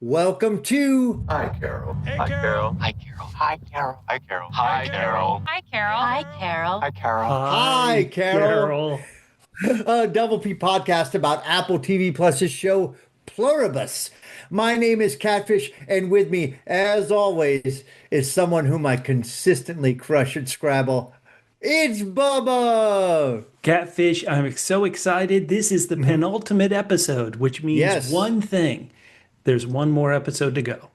Welcome to Hi, Carol. Hey, Hi, Carol. Hi, Carol. Hi, Carol. Hi, Carol. Hi, Carol. Hi, Carol. Hi, Carol. Hi, Carol. Hi, Carol. A Double P podcast about Apple TV Plus's show Pluribus. My name is Catfish, and with me, as always, is someone whom I consistently crush at Scrabble. It's Bubba! Catfish, I'm so excited. This is the penultimate episode, which means Yes. one thing. There's one more episode to go.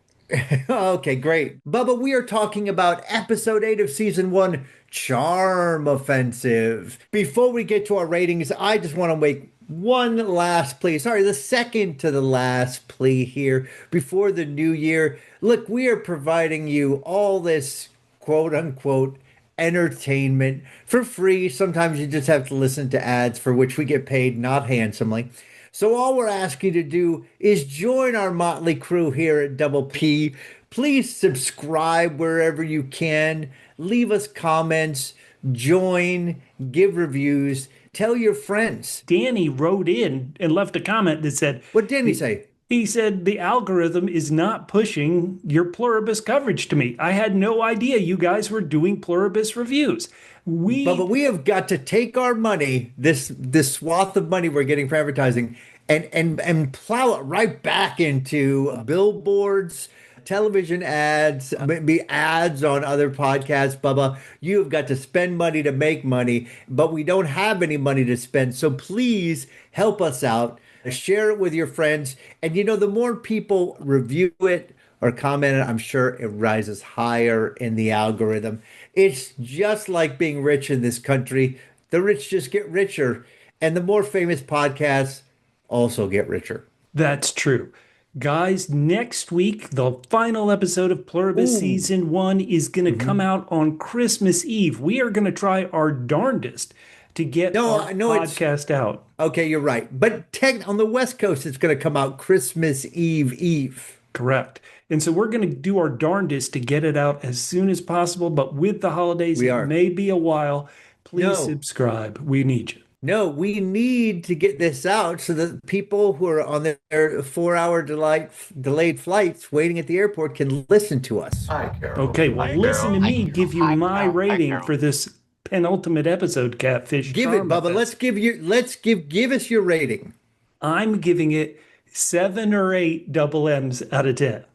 Okay, great. Bubba, we are talking about episode 8 of season 1, Charm Offensive. Before we get to our ratings, I just want to make one last plea. Sorry, the second to the last plea here before the new year. Look, we are providing you all this quote unquote entertainment for free. Sometimes you just have to listen to ads for which we get paid not handsomely. So all we're asking you to do is join our motley crew here at Double P. Please subscribe wherever you can. Leave us comments, join, give reviews, tell your friends. Danny wrote in and left a comment that said, What did he say? he said, the algorithm is not pushing your Pluribus coverage to me. I had no idea you guys were doing Pluribus reviews. But we have got to take our money, this swath of money we're getting for advertising, and plow it right back into billboards, television ads, maybe ads on other podcasts. Bubba, you have got to spend money to make money, but we don't have any money to spend. So please help us out. Share it with your friends. And the more people review it or comment it, I'm sure it rises higher in the algorithm. It's just like being rich in this country. The rich just get richer, and the more famous podcasts also get richer. That's true. Guys, next week, the final episode of Pluribus Season 1 is going to come out on Christmas Eve. We are going to try our darndest to get our podcast out. Okay, you're right. But on the West Coast, it's going to come out Christmas Eve. Correct. And so we're going to do our darndest to get it out as soon as possible. But with the holidays, it may be a while. Please subscribe. We need you. No, we need to get this out so that people who are on their 4-hour delayed flights waiting at the airport can listen to us. Hi, Carol. Okay, well, Hi, listen Carol. to me Hi, give you Carol. my Hi, Carol. rating Hi, Carol. for this penultimate episode, Catfish. Give Charm it, Bubba. Offense. Let's give us your rating. I'm giving it 7 or 8 double M's out of 10.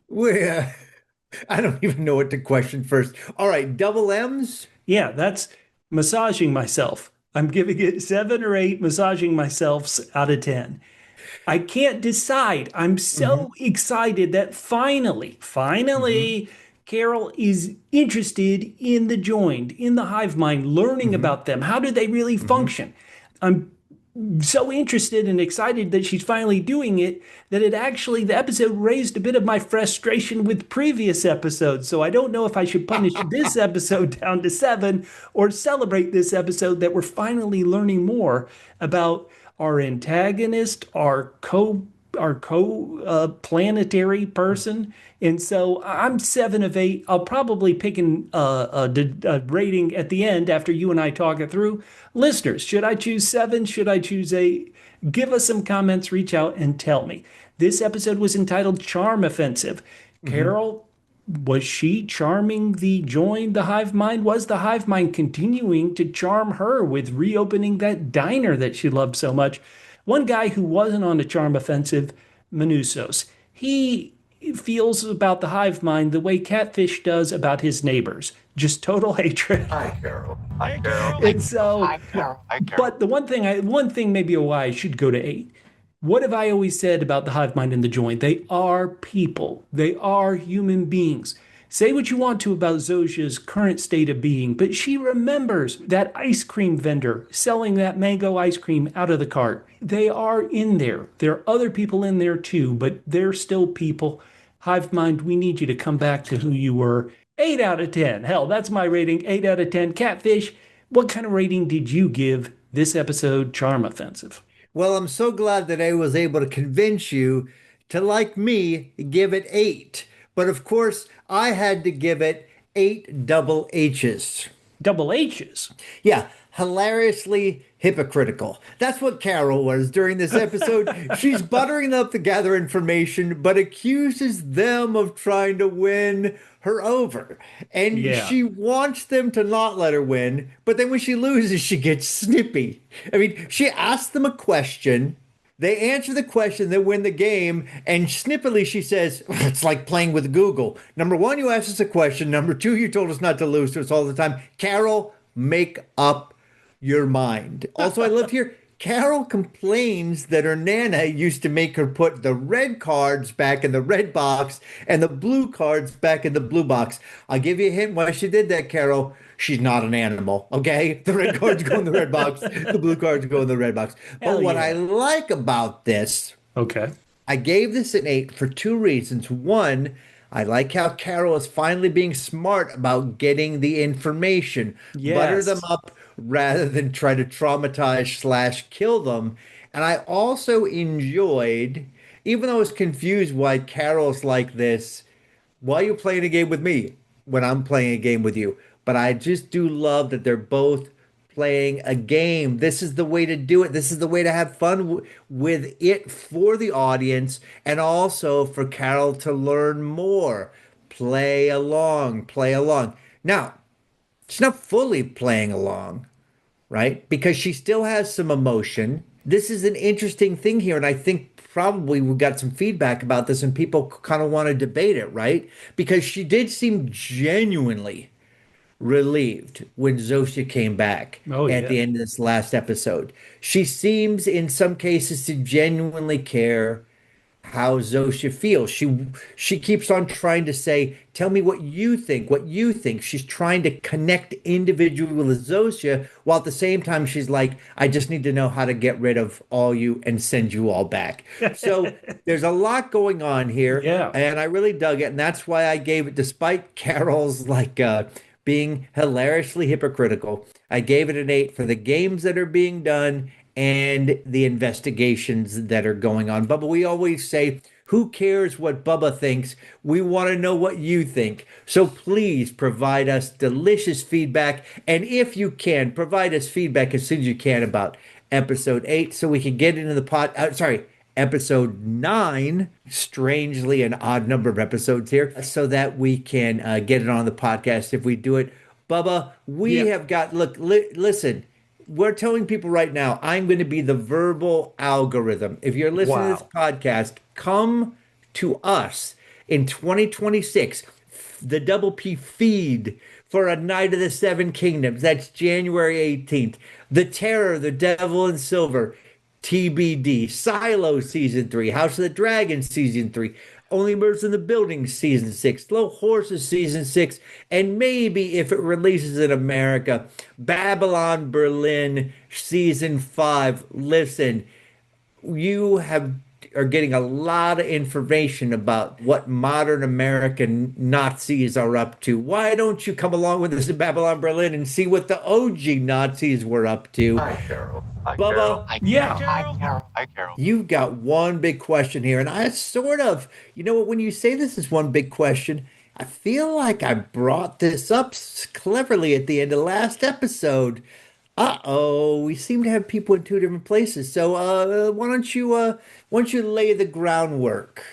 Well, I don't even know what to question first. All right, double M's? Yeah, that's massaging myself. I'm giving it 7 or 8 massaging myself out of 10. I can't decide. I'm so excited that finally, Carol is interested in the joined, in the hive mind, learning about them. How do they really function? I'm so interested and excited that she's finally doing it that the episode raised a bit of my frustration with previous episodes. So I don't know if I should punish this episode down to 7 or celebrate this episode that we're finally learning more about our antagonist, our planetary person. And so I'm 7 of 8. I'll probably pick a rating at the end after you and I talk it through. Listeners, should I choose 7? Should I choose 8? Give us some comments, reach out and tell me. This episode was entitled Charm Offensive. Carol, was she charming the hive mind? Was the hive mind continuing to charm her with reopening that diner that she loved so much? One guy who wasn't on the charm offensive, Manousos, he feels about the hive mind the way Catfish does about his neighbors. Just total hatred. Hi, Carol. Hi, Carol. And so, Hi, Carol. Hi, Carol. but the one thing maybe why I should go to 8. What have I always said about the hive mind and the joint? They are people. They are human beings. Say what you want to about Zosia's current state of being, but she remembers that ice cream vendor selling that mango ice cream out of the cart. They are in there. There are other people in there too, but they're still people. Hive mind, we need you to come back to who you were. 8 out of 10. Hell, that's my rating. 8 out of 10. Catfish, what kind of rating did you give this episode, Charm Offensive? Well, I'm so glad that I was able to convince you to, like me, give it 8. But of course, I had to give it 8 double H's. Double H's? Yeah, hilariously hypocritical. That's what Carol was during this episode. She's buttering up to gather information, but accuses them of trying to win her over. And Yeah. she wants them to not let her win, but then when she loses, she gets snippy. I mean, she asks them a question. They answer the question, they win the game, and snippily she says, it's like playing with Google. Number one, you asked us a question. Number two, you told us not to lose to us all the time. Carol, make up your mind. Also, I love here, Carol complains that her Nana used to make her put the red cards back in the red box and the blue cards back in the blue box. I'll give you a hint why she did that, Carol. She's not an animal, okay? The red cards go in the red box, the blue cards go in the red box. Hell But what yeah. I like about this, Okay. I gave this an 8 for two reasons. One, I like how Carol is finally being smart about getting the information. Butter Yes. them up rather than try to traumatize / kill them. And I also enjoyed, even though I was confused why Carol's like this, why are you playing a game with me when I'm playing a game with you? But I just do love that they're both playing a game. This is the way to do it. This is the way to have fun with it for the audience and also for Carol to learn more. Play along, play along. Now, she's not fully playing along, right? Because she still has some emotion. This is an interesting thing here, and I think probably we got some feedback about this, and people kind of want to debate it, right? Because she did seem genuinely relieved when Zosia came back Oh, at yeah. the end of this last episode. She seems, in some cases, to genuinely care how Zosia feels. She keeps on trying to say, "Tell me what you think. What you think." She's trying to connect individually with Zosia, while at the same time she's like, "I just need to know how to get rid of all you and send you all back." So there's a lot going on here, Yeah. and I really dug it, and that's why I gave it, despite Carol's being hilariously hypocritical. I gave it an 8 for the games that are being done and the investigations that are going on. Bubba, we always say, who cares what Bubba thinks? We want to know what you think. So please provide us delicious feedback. And if you can, provide us feedback as soon as you can about episode 8 so we can get into the episode 9, strangely an odd number of episodes here, so that we can get it on the podcast if we do it. Bubba, we Yeah. have got, look, listen, we're telling people right now, I'm going to be the verbal algorithm. If you're listening to this podcast, come to us in 2026, the Double P feed for A Night of the Seven Kingdoms. That's January 18th. The Terror, The Devil in Silver, TBD, Silo Season 3, House of the Dragon Season 3, Only Murders in the Building Season 6, Slow Horses Season 6, and maybe if it releases in America, Babylon Berlin Season 5. Listen, you are getting a lot of information about what modern American Nazis are up to. Why don't you come along with us in Babylon Berlin and see what the OG Nazis were up to? Hi, Carol. Hi, Bubba. Carol. Hi, Yeah. Hi, Carol. Hi, Carol. You've got one big question here, and I sort of, you know what, when you say this is one big question, I feel like I brought this up cleverly at the end of last episode. Uh-oh, we seem to have people in two different places. So why don't you lay the groundwork?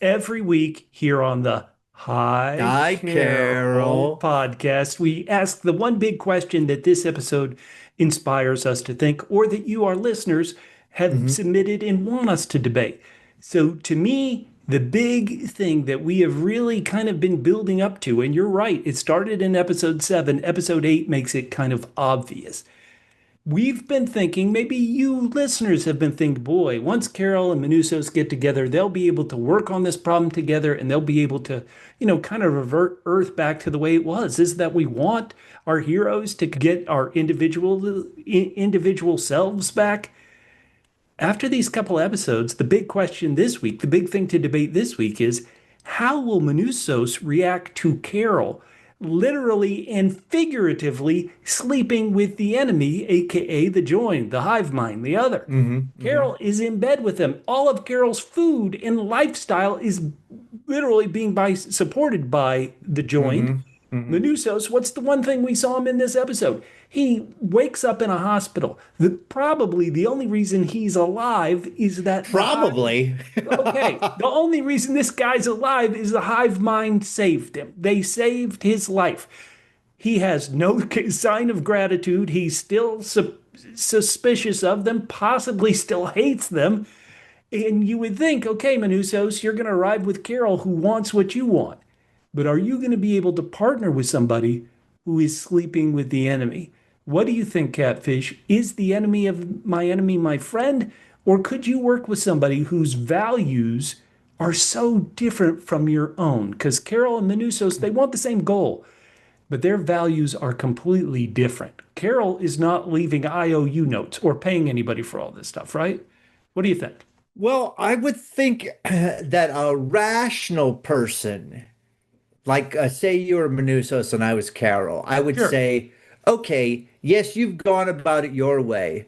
Every week here on the Hi, Carol podcast, we ask the one big question that this episode inspires us to think, or that you, our listeners, have submitted and want us to debate. So to me, the big thing that we have really kind of been building up to, and you're right, it started in episode 7, episode 8 makes it kind of obvious. We've been thinking, maybe you listeners have been thinking, boy, once Carol and Manousos get together, they'll be able to work on this problem together and they'll be able to, kind of revert Earth back to the way it was. Is that we want our heroes to get our individual selves back? After these couple episodes, the big question this week, the big thing to debate this week is, how will Manousos react to Carol literally and figuratively sleeping with the enemy, aka the join, the hive mind, the other? Carol is in bed with them. All of Carol's food and lifestyle is literally being supported by the joined. Manousos, what's the one thing we saw him in this episode? He wakes up in a hospital. Probably the only reason he's alive is that Probably. okay, the only reason this guy's alive is the hive mind saved him. They saved his life. He has no sign of gratitude. He's still suspicious of them, possibly still hates them. And you would think, okay, Manousos, you're going to arrive with Carol who wants what you want. But are you going to be able to partner with somebody who is sleeping with the enemy? What do you think, Catfish? Is the enemy my friend? Or could you work with somebody whose values are so different from your own? Because Carol and Manousos, they want the same goal, but their values are completely different. Carol is not leaving IOU notes or paying anybody for all this stuff, right? What do you think? Well, I would think that a rational person, like say you were Manousos and I was Carol, I would Sure. say, okay, yes, you've gone about it your way,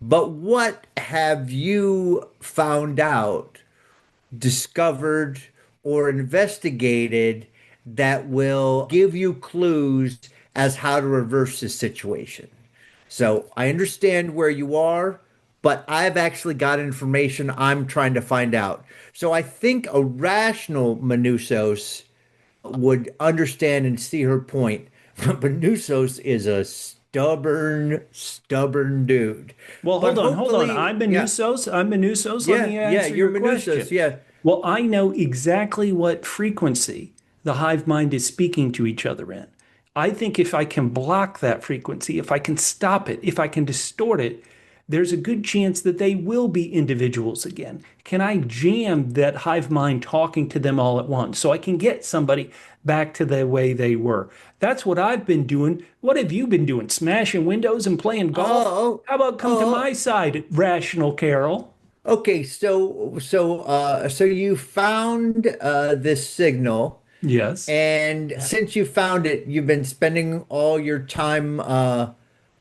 but what have you found out, discovered, or investigated that will give you clues as how to reverse this situation? So I understand where you are, but I've actually got information I'm trying to find out. So I think a rational Manousos would understand and see her point. But Manousos is a stubborn dude. Well, But hold on. hopefully, I'm yeah, Manousos. I'm Manousos. Let yeah, me yeah, answer you're your Manousos, question. yeah. Well, I know exactly what frequency the hive mind is speaking to each other in. I think if I can block that frequency, if I can stop it, if I can distort it, there's a good chance that they will be individuals again. Can I jam that hive mind talking to them all at once so I can get somebody back to the way they were? That's what I've been doing. What have you been doing? Smashing windows and playing golf? Oh, How about come to oh, my side, rational Carol? okay. So you found this signal. Yes. And since you found it, you've been spending all your time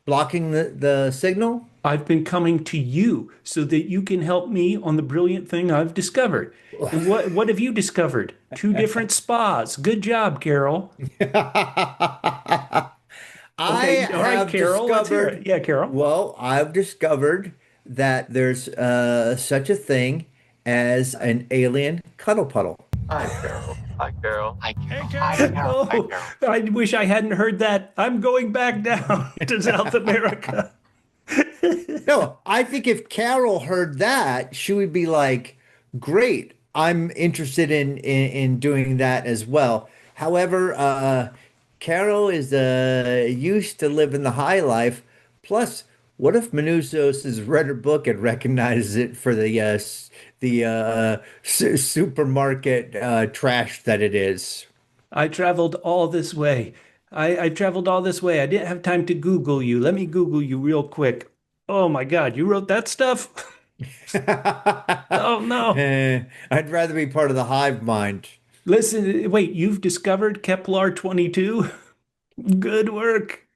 blocking the signal? I've been coming to you so that you can help me on the brilliant thing I've discovered. And what have you discovered? Two different spas. Good job, Carol. I Okay, all right, have Carol, let's hear it. discovered, Yeah, Carol. well, I've discovered that there's such a thing as an alien cuddle puddle. Hi, Carol. Hi, Carol. Hi, Carol. Hi, Carol. Carol. Hi, Oh, Carol. I wish I hadn't heard that. I'm going back down to South America. No, I think if Carol heard that, she would be like, "Great, I'm interested in doing that as well." However, Carol is used to living the high life. Plus, what if Manousos has read her book and recognizes it for the supermarket trash that it is? I traveled all this way. I traveled all this way. I didn't have time to Google you. Let me Google you real quick. Oh my God, you wrote that stuff? Oh no. I'd rather be part of the hive mind. Listen, wait, you've discovered Kepler 22? Good work.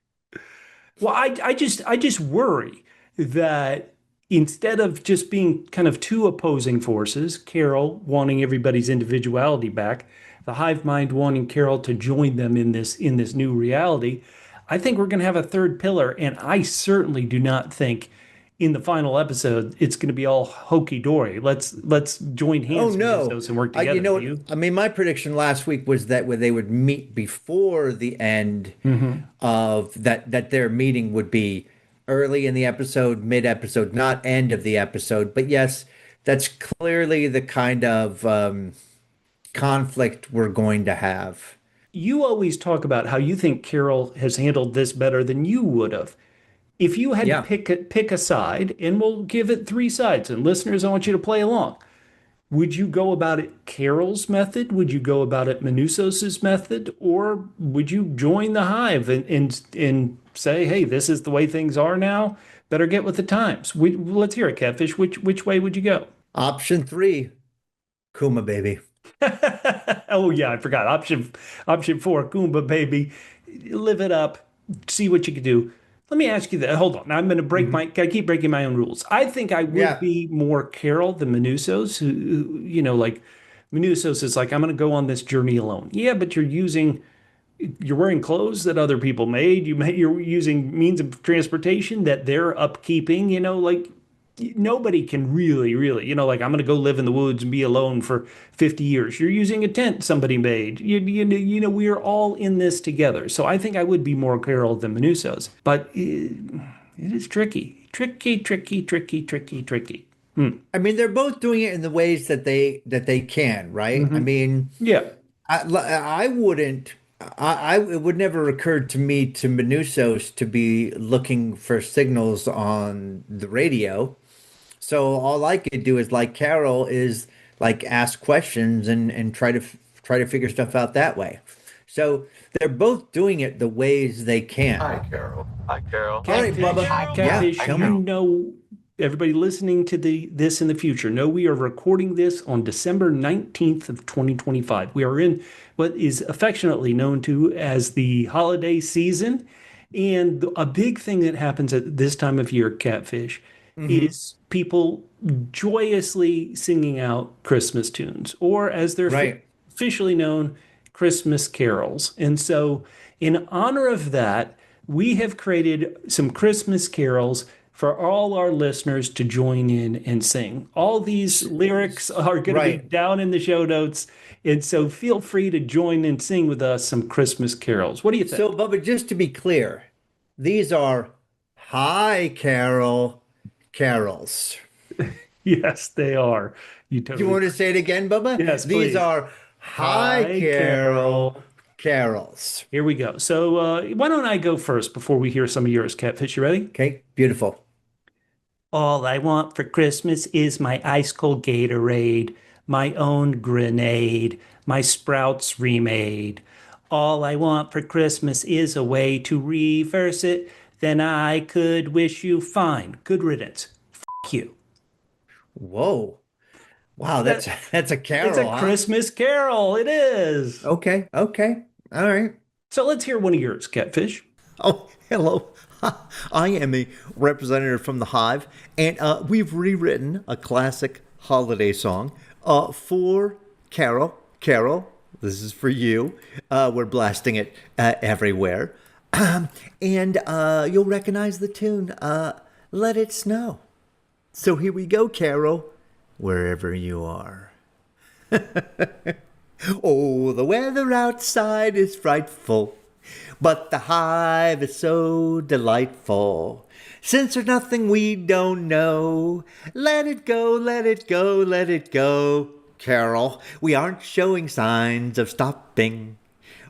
Well, I just worry that instead of just being kind of two opposing forces, Carol wanting everybody's individuality back, the hive mind wanting Carol to join them in this new reality, I think we're going to have a third pillar, and I certainly do not think in the final episode it's going to be all hokey dory. Let's join Oh hands with no. those and work together. You know Do what? you? I mean, my prediction last week was that when they would meet before the end of that their meeting would be early in the episode, mid-episode, not end of the episode. But yes, that's clearly the kind of conflict we're going to have. You always talk about how you think Carol has handled this better than you would have. If you had to Yeah. pick a side, and we'll give it three sides, and listeners, I want you to play along. Would you go about it Carol's method? Would you go about it Manousos's method? Or would you join the hive and say, hey, this is the way things are now? Better get with the times. Let's hear it, Catfish. Which way would you go? Option 3, Kuma baby. Oh yeah, I forgot. Option 4, Goomba baby. Live it up. See what you can do. Let me ask you that. Hold on. I'm going to gotta keep breaking my own rules. I think I would Yeah. be more Carol than Manousos, who, like Manousos is like, I'm going to go on this journey alone. Yeah, but you're using You're wearing clothes that other people made. You're using means of transportation that they're upkeeping. Like nobody can really, like I'm going to go live in the woods and be alone for 50 years. You're using a tent somebody made. We are all in this together. So I think I would be more Carol than Manousos, but it is tricky, tricky, tricky, tricky, tricky, tricky. I mean, they're both doing it in the ways that they can, right? I mean, Yeah. I wouldn't. It would never occur to me to Manousos to be looking for signals on the radio. So all I could do is like Carol is like ask questions and try to figure stuff out that way. So they're both doing it the ways they can. Hi, Carol. Hi, Carol. All right, Bubba. Catfish, Yeah, tell you me. know, everybody listening to this in the future, know we are recording this on December 19th of 2025. We are in what is affectionately known to as the holiday season. And a big thing that happens at this time of year, Catfish, is people joyously singing out Christmas tunes, or as they're Right. officially known, Christmas carols. And so, in honor of that, we have created some Christmas carols for all our listeners to join in and sing. All these lyrics are going to be Right. down in the show notes. And so feel free to join and sing with us some Christmas carols. What do you think? So, Bubba, just to be clear, these are Hi Carol carols. Yes, they are. You Do you totally. want to say it again, Bubba? Yes, These please. are Hi Hi, Carol Carol. carols. Here we go. So why don't I go first before we hear some of yours, Catfish? You ready? Okay, beautiful. All I want for Christmas is my ice cold Gatorade, my own grenade, my Sprouts remade. All I want for Christmas is a way to reverse it. Then I could wish you fine. Good riddance. F you. Whoa. Wow, that's That, that's a it's a carol, huh? Christmas carol. It is. Okay, okay. All right. So let's hear one of yours, Catfish. Oh, hello. I am a representative from the Hive, and we've rewritten a classic holiday song for Carol. Carol, this is for you. We're blasting it everywhere. And you'll recognize the tune, Let It Snow. So here we go, Carol, wherever you are. Oh, the weather outside is frightful, but the hive is so delightful. Since there's nothing we don't know, let it go, let it go, let it go. Carol, we aren't showing signs of stopping.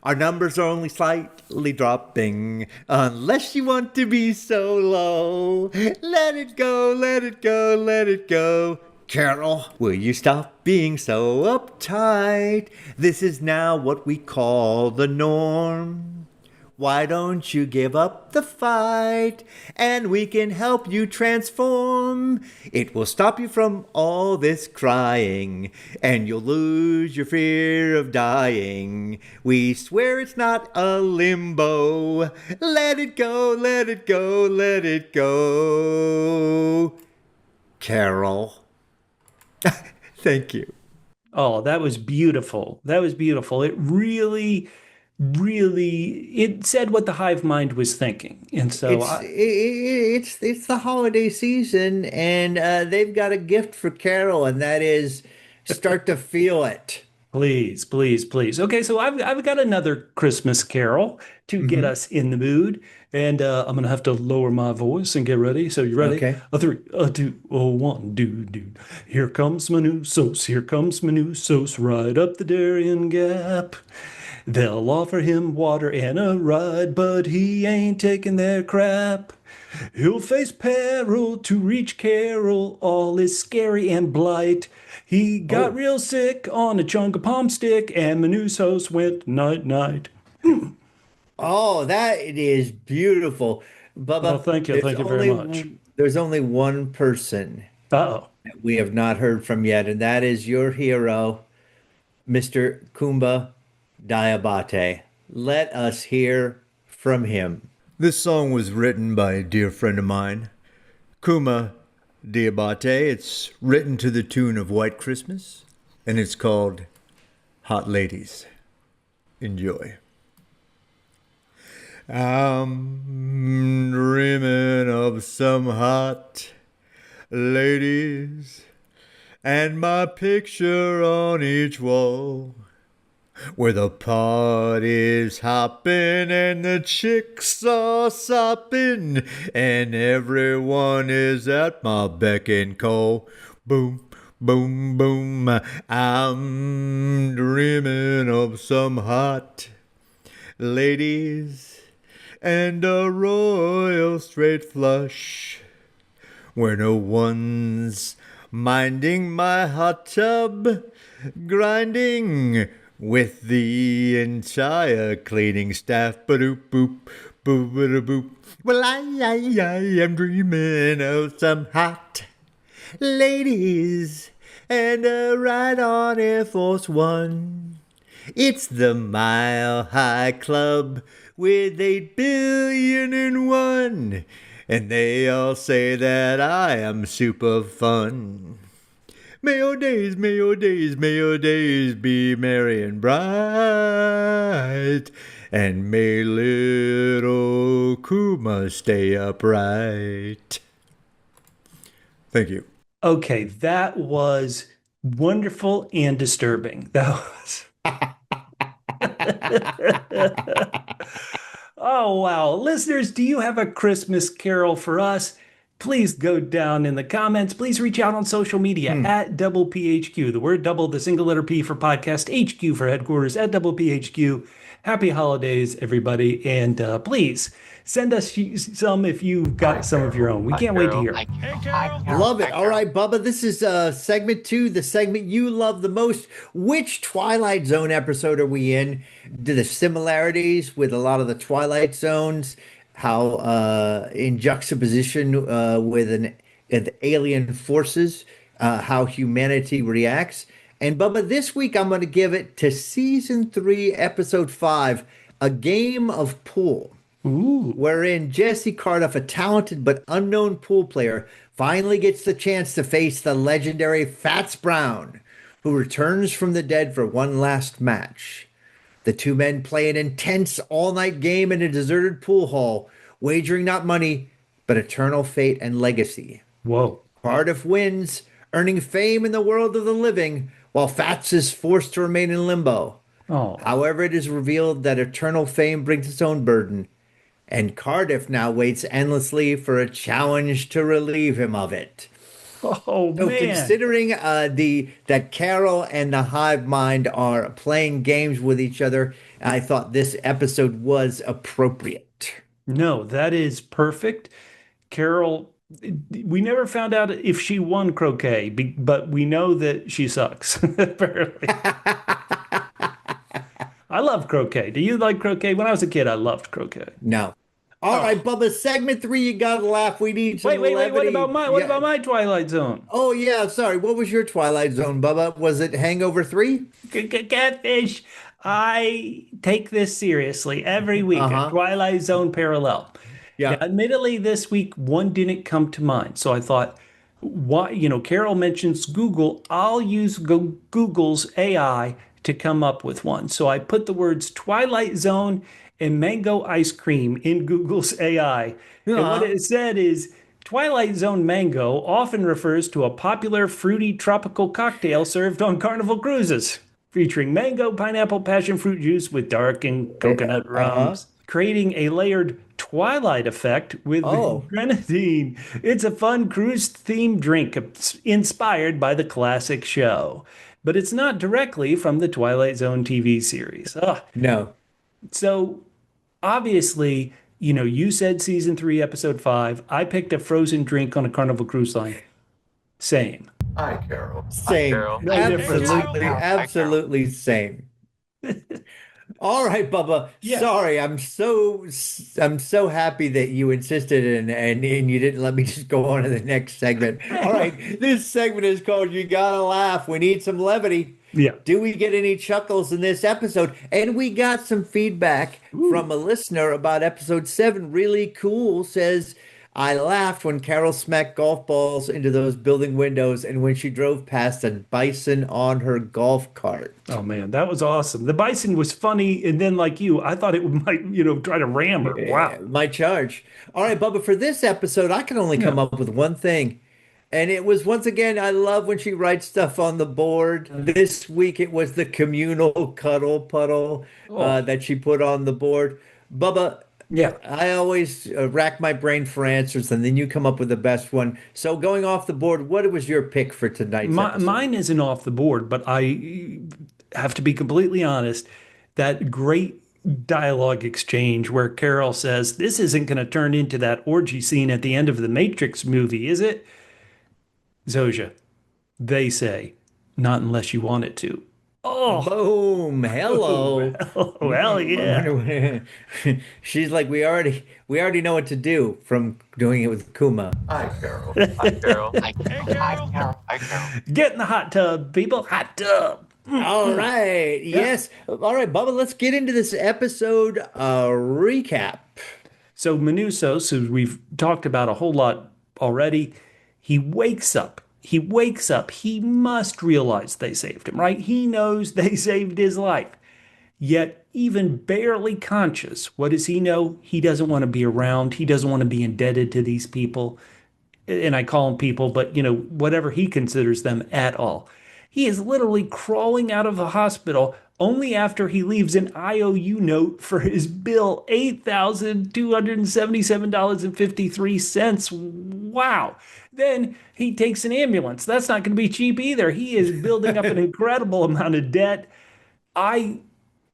Our numbers are only slightly dropping, unless you want to be so low. Let it go, let it go, let it go. Carol, will you stop being so uptight? This is now what we call the norm. Why don't you give up the fight and we can help you transform? It will stop you from all this crying and you'll lose your fear of dying. We swear it's not a limbo. Let it go, let it go, let it go. Carol. Thank you. Oh, that was beautiful. That was beautiful. It really, it said what the hive mind was thinking. And so It's the holiday season, and they've got a gift for Carol, and that is start to feel it. please, please, please. Okay, so I've got another Christmas carol to get us in the mood. And I'm gonna have to lower my voice and get ready. So you ready? Okay. A three, a two, a one, do. Here comes Manousos, here comes Manousos, right up the Darien Gap. They'll offer him water and a ride, but he ain't taking their crap. He'll face peril to reach Carol, all is scary and blight. He got real sick on a chunk of palm stick, and Manousos went night-night. Oh, that it is beautiful. Well, Bubba, thank you. Thank you very much. There's only one person Uh-oh. that we have not heard from yet, and that is your hero, Mr. Kumba Diabate. Let us hear from him. This song was written by a dear friend of mine, Kuma Diabate. It's written to the tune of White Christmas, and it's called Hot Ladies. Enjoy. I'm dreaming of some hot ladies and my picture on each wall, where the party's hopping and the chicks are sopping and everyone is at my beck and call. Boom, boom, boom. I'm dreaming of some hot ladies and a royal straight flush, where no one's minding my hot tub grinding with the entire cleaning staff. Ba-doop boop, boop, ba-da-boop. Well, I am dreaming of some hot ladies and a ride on Air Force One. It's the Mile High Club with 8,000,000,001, and they all say that I am super fun. May your days, may your days, may your days be merry and bright, and may little Kuma stay upright. Thank you. Okay, that was wonderful and disturbing. That was. Oh, wow. Listeners, do you have a Christmas carol for us? Please go down in the comments. Please reach out on social media at double PHQ. The word double, the single letter P for podcast, HQ for headquarters at double PHQ. Happy holidays, everybody. And please send us some if you've got some of your own. We can't wait to hear. Love it. All right, Bubba, this is segment 2, the segment you love the most. Which Twilight Zone episode are we in? Do the similarities with a lot of the Twilight Zones, how in juxtaposition with alien forces, how humanity reacts. And Bubba, this week I'm going to give it to season 3, episode 5, A Game of Pool. Ooh. Wherein Jesse Cardiff, a talented but unknown pool player, finally gets the chance to face the legendary Fats Brown, who returns from the dead for one last match. The two men play an intense all-night game in a deserted pool hall, wagering not money, but eternal fate and legacy. Whoa. Cardiff wins, earning fame in the world of the living, while Fats is forced to remain in limbo. Oh. However, it is revealed that eternal fame brings its own burden, and Cardiff now waits endlessly for a challenge to relieve him of it. Oh, So man. considering that Carol and the Hive Mind are playing games with each other, I thought this episode was appropriate. No, that is perfect. Carol, we never found out if she won croquet, but we know that she sucks, apparently. I love croquet. Do you like croquet? When I was a kid, I loved croquet. No. All right, Bubba, segment 3, you gotta laugh. We need some Wait. levity. What about my Twilight Zone? Oh, yeah, sorry. What was your Twilight Zone, Bubba? Was it Hangover 3? Catfish. I take this seriously every week. A Twilight Zone parallel. Yeah. Now, admittedly, this week one didn't come to mind, so I thought, Carol mentions Google. I'll use Google's AI to come up with one. So I put the words Twilight Zone and mango ice cream in Google's AI. And what it said is Twilight Zone mango often refers to a popular fruity tropical cocktail served on Carnival cruises, featuring mango, pineapple, passion fruit juice with dark and coconut rums, creating a layered Twilight effect with grenadine. It's a fun cruise-themed drink inspired by the classic show, but it's not directly from the Twilight Zone TV series. No. So obviously, you said season 3, episode 5. I picked a frozen drink on a Carnival cruise line. Same. Hi, Carol. Same. Carol. Absolutely same. All right, Bubba. Yeah. Sorry, I'm so happy that you insisted and you didn't let me just go on to the next segment. All right, this segment is called You Gotta Laugh. We need some levity. Yeah. Do we get any chuckles in this episode? And we got some feedback from a listener about episode 7. Really cool. Says, I laughed when Carol smacked golf balls into those building windows and when she drove past a bison on her golf cart. Oh man, that was awesome. The bison was funny, and then like you, I thought it might, try to ram her. Wow. My charge. All right, Bubba, for this episode, I can only Yeah. come up with one thing. And it was once again, I love when she writes stuff on the board. This week it was the communal cuddle puddle Oh, that she put on the board. Bubba, yeah. I always rack my brain for answers, and then you come up with the best one. So going off the board, what was your pick for tonight's episode? Mine isn't off the board, but I have to be completely honest. That great dialogue exchange where Carol says, "This isn't going to turn into that orgy scene at the end of the Matrix movie, is it?" Zoja, they say, "Not unless you want it to." Oh, Boom! Hello. well, yeah. She's like, we already know what to do from doing it with Kuma. Hi, Carol. Hi, Carol. Hi, Carol. Hi, Carol. Hi, Carol. Get in the hot tub, people. Hot tub. All right. Yes. All right, Bubba, let's get into this episode recap. So Manousos, who we've talked about a whole lot already, he wakes up. He wakes up. He must realize they saved him, right? He knows they saved his life. Yet, even barely conscious, what does he know? He doesn't want to be around. He doesn't want to be indebted to these people. And I call them people, but whatever he considers them at all. He is literally crawling out of the hospital only after he leaves an IOU note for his bill, $8,277.53. Wow. Then he takes an ambulance. That's not going to be cheap either. He is building up an incredible amount of debt. I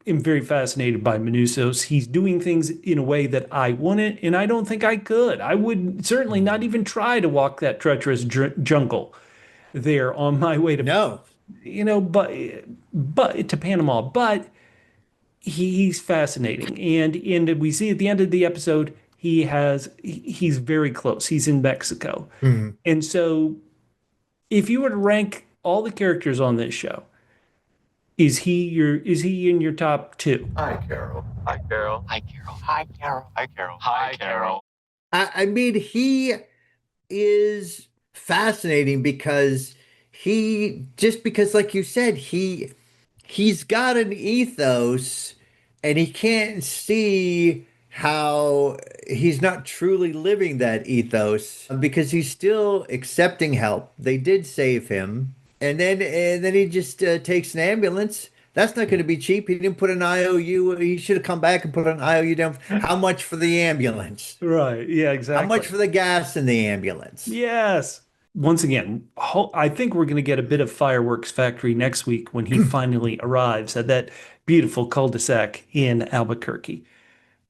am very fascinated by Manousos. He's doing things in a way that I wouldn't, and I don't think I could. I would certainly not even try to walk that treacherous jungle there on my way to No. but to Panama. But he's fascinating, and we see at the end of the episode he's very close. He's in Mexico, and so if you were to rank all the characters on this show, is he in your top two? Hi, Carol. Hi, Carol. Hi, Carol. Hi, Carol. Hi, Carol. Hi, Carol. I mean, he is fascinating because like you said, he's got an ethos and he can't see how he's not truly living that ethos because he's still accepting help. They did save him. And then he just takes an ambulance. That's not going to be cheap. He didn't put an IOU. He should have come back and put an IOU down. How much for the ambulance? Right. Yeah, exactly. How much for the gas in the ambulance? Yes. Once again, I think we're going to get a bit of fireworks factory next week when he finally arrives at that beautiful cul-de-sac in Albuquerque.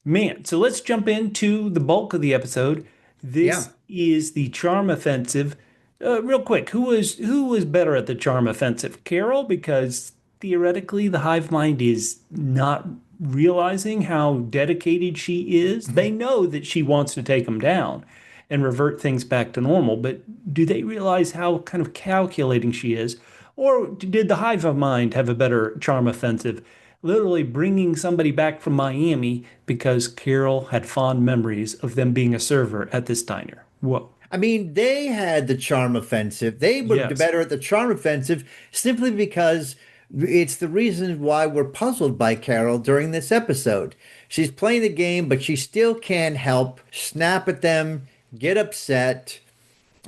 Man, so let's jump into the bulk of the episode. This is the charm offensive. Real quick, who was better at the charm offensive? Carol, because theoretically the Hive Mind is not realizing how dedicated she is. They know that she wants to take them down and revert things back to normal, but do they realize how kind of calculating she is? Or did the Hive Mind have a better charm offensive, literally bringing somebody back from Miami because Carol had fond memories of them being a server at this diner? Whoa. I mean, they had the charm offensive. They were Yes. better at the charm offensive simply because it's the reason why we're puzzled by Carol during this episode. She's playing the game, but she still can't help snap at them, get upset.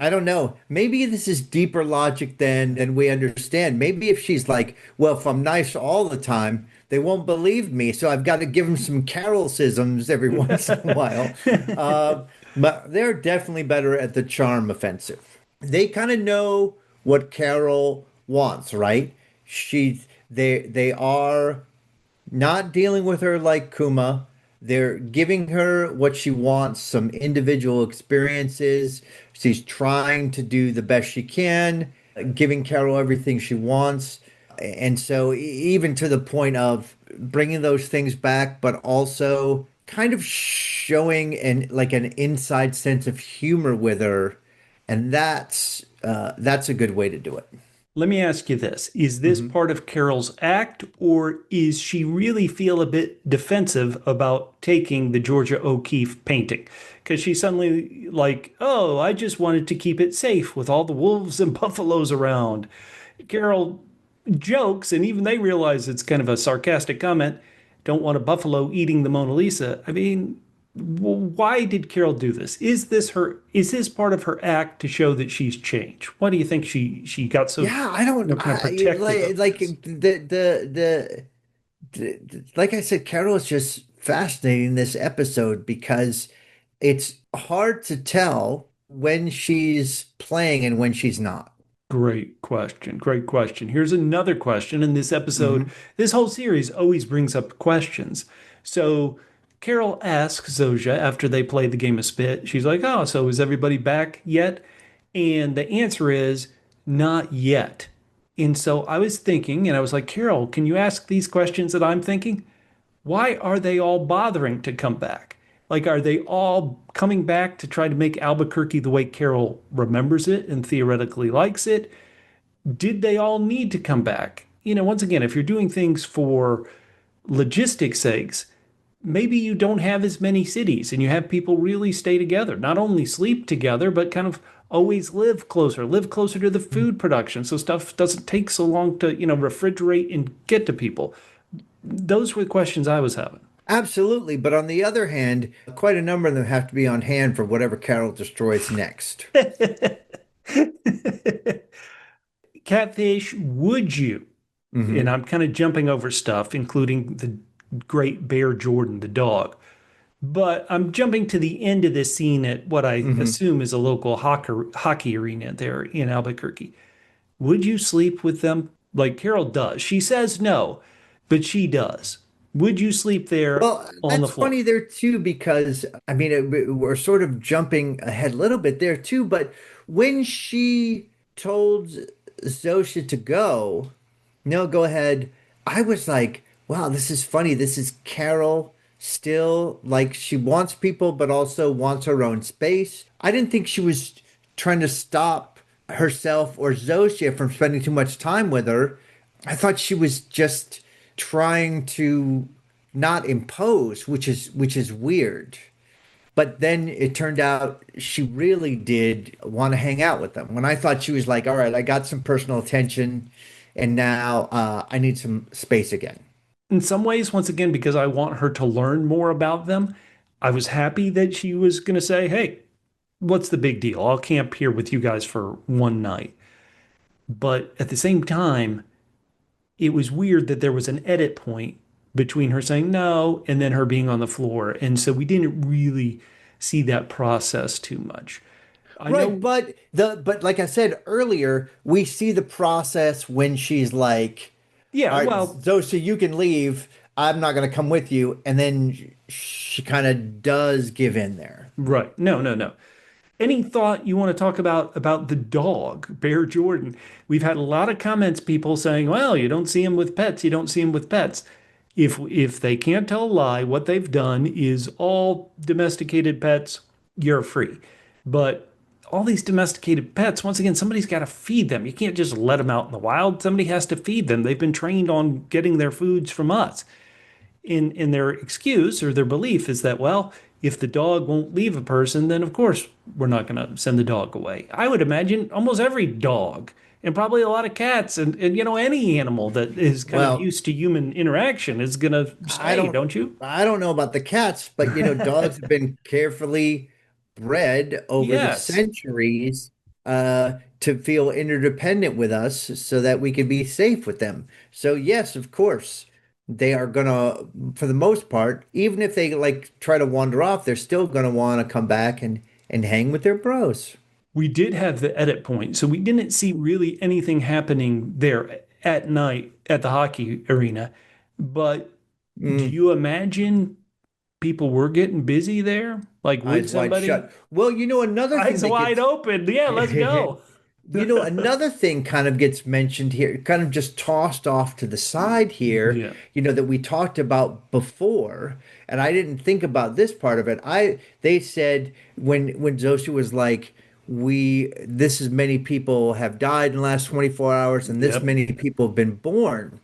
I don't know. Maybe this is deeper logic than we understand. Maybe if she's like, well, if I'm nice all the time, they won't believe me. So I've got to give them some Carol-sisms every once in a while. But they're definitely better at the charm offensive. They kind of know what Carol wants, right? They are not dealing with her like Kuma. They're giving her what she wants, some individual experiences. She's trying to do the best she can, giving Carol everything she wants. And so even to the point of bringing those things back, but also kind of showing an inside sense of humor with her. And that's a good way to do it. Let me ask you this. Is this part of Carol's act, or is she really feel a bit defensive about taking the Georgia O'Keeffe painting? because she's suddenly like, oh, I just wanted to keep it safe with all the wolves and buffaloes around. Carol jokes, and even they realize it's kind of a sarcastic comment. Don't want a buffalo eating the Mona Lisa. I mean, why did Carol do this? Is this her? Is this part of her act to show that she's changed? Why do you think she got so Yeah, I don't kind of protective of like this? like I said, Carol is just fascinating this episode because it's hard to tell when she's playing and when she's not. Great question. Great question. Here's another question. In this episode, Mhm. this whole series always brings up questions. So Carol asks Zoja after they play the game of spit. She's like, oh, so is everybody back yet? And the answer is not yet. And so I was thinking, and I was like, Carol, can you ask these questions that I'm thinking? Why are they all bothering to come back? Like, are they all coming back to try to make Albuquerque the way Carol remembers it and theoretically likes it? Did they all need to come back? Once again, if you're doing things for logistics sakes, maybe you don't have as many cities and you have people really stay together, not only sleep together, but kind of always live closer to the food production so stuff doesn't take so long to, refrigerate and get to people. Those were the questions I was having. Absolutely, but on the other hand, quite a number of them have to be on hand for whatever Carol destroys next. Catfish, would you? And Hmm. I'm kind of jumping over stuff, including the great Bear Jordan, the dog. But I'm jumping to the end of this scene at what I Hmm. assume is a local hockey arena there in Albuquerque. Would you sleep with them like Carol does? She says no, but she does. Would you sleep there Well, on the that's floor? funny there too, because I mean, we're sort of jumping ahead a little bit there too, but when she told Zosha to go, no, go ahead, I was like, wow, this is funny. This is Carol still like she wants people, but also wants her own space. I didn't think she was trying to stop herself or Zosha from spending too much time with her. I thought she was just trying to not impose, which is weird. But then it turned out she really did want to hang out with them. When I thought she was like, all right, I got some personal attention and now I need some space again. In some ways, once again, because I want her to learn more about them, I was happy that she was going to say, hey, what's the big deal? I'll camp here with you guys for one night. But at the same time, it was weird that there was an edit point between her saying no and then her being on the floor. And so we didn't really see that process too much. I Right, know, but like I said earlier, we see the process when she's like, yeah, all right, well, Zosa, you can leave. I'm not going to come with you. And then she kind of does give in there. right. No, no, no. Any thought you want to talk about the dog, Bear Jordan? We've had a lot of comments, people saying, "Well, you don't see him with pets. You don't see him with pets." If they can't tell a lie, what they've done is all domesticated pets, you're free. But all these domesticated pets, once again, somebody's got to feed them. You can't just let them out in the wild. Somebody has to feed them. They've been trained on getting their foods from us in their excuse or their belief is that, well, if the dog won't leave a person, then of course we're not going to send the dog away. I would imagine almost every dog and probably a lot of cats and any animal that is kind of Well, used to human interaction is going to I stay, don't don't you? I don't know about the cats, but dogs have been carefully bred over the Yes. centuries to feel interdependent with us so that we can be safe with them. So yes, of course, they are gonna, for the most part, even if they like try to wander off, they're still gonna want to come back and hang with their bros. We did have the edit point, so we didn't see really anything happening there at night at the hockey arena. But do Mm, you imagine people were getting busy there? Like, would eyes wide somebody shut. Well, another thing eyes that wide gets open? Yeah, let's go. Another thing kind of gets mentioned here, kind of just tossed off to the side here, Yeah. that we talked about before, and I didn't think about this part of it. They said when Zoshi was like, this is many people have died in the last 24 hours, and this Yep. many people have been born.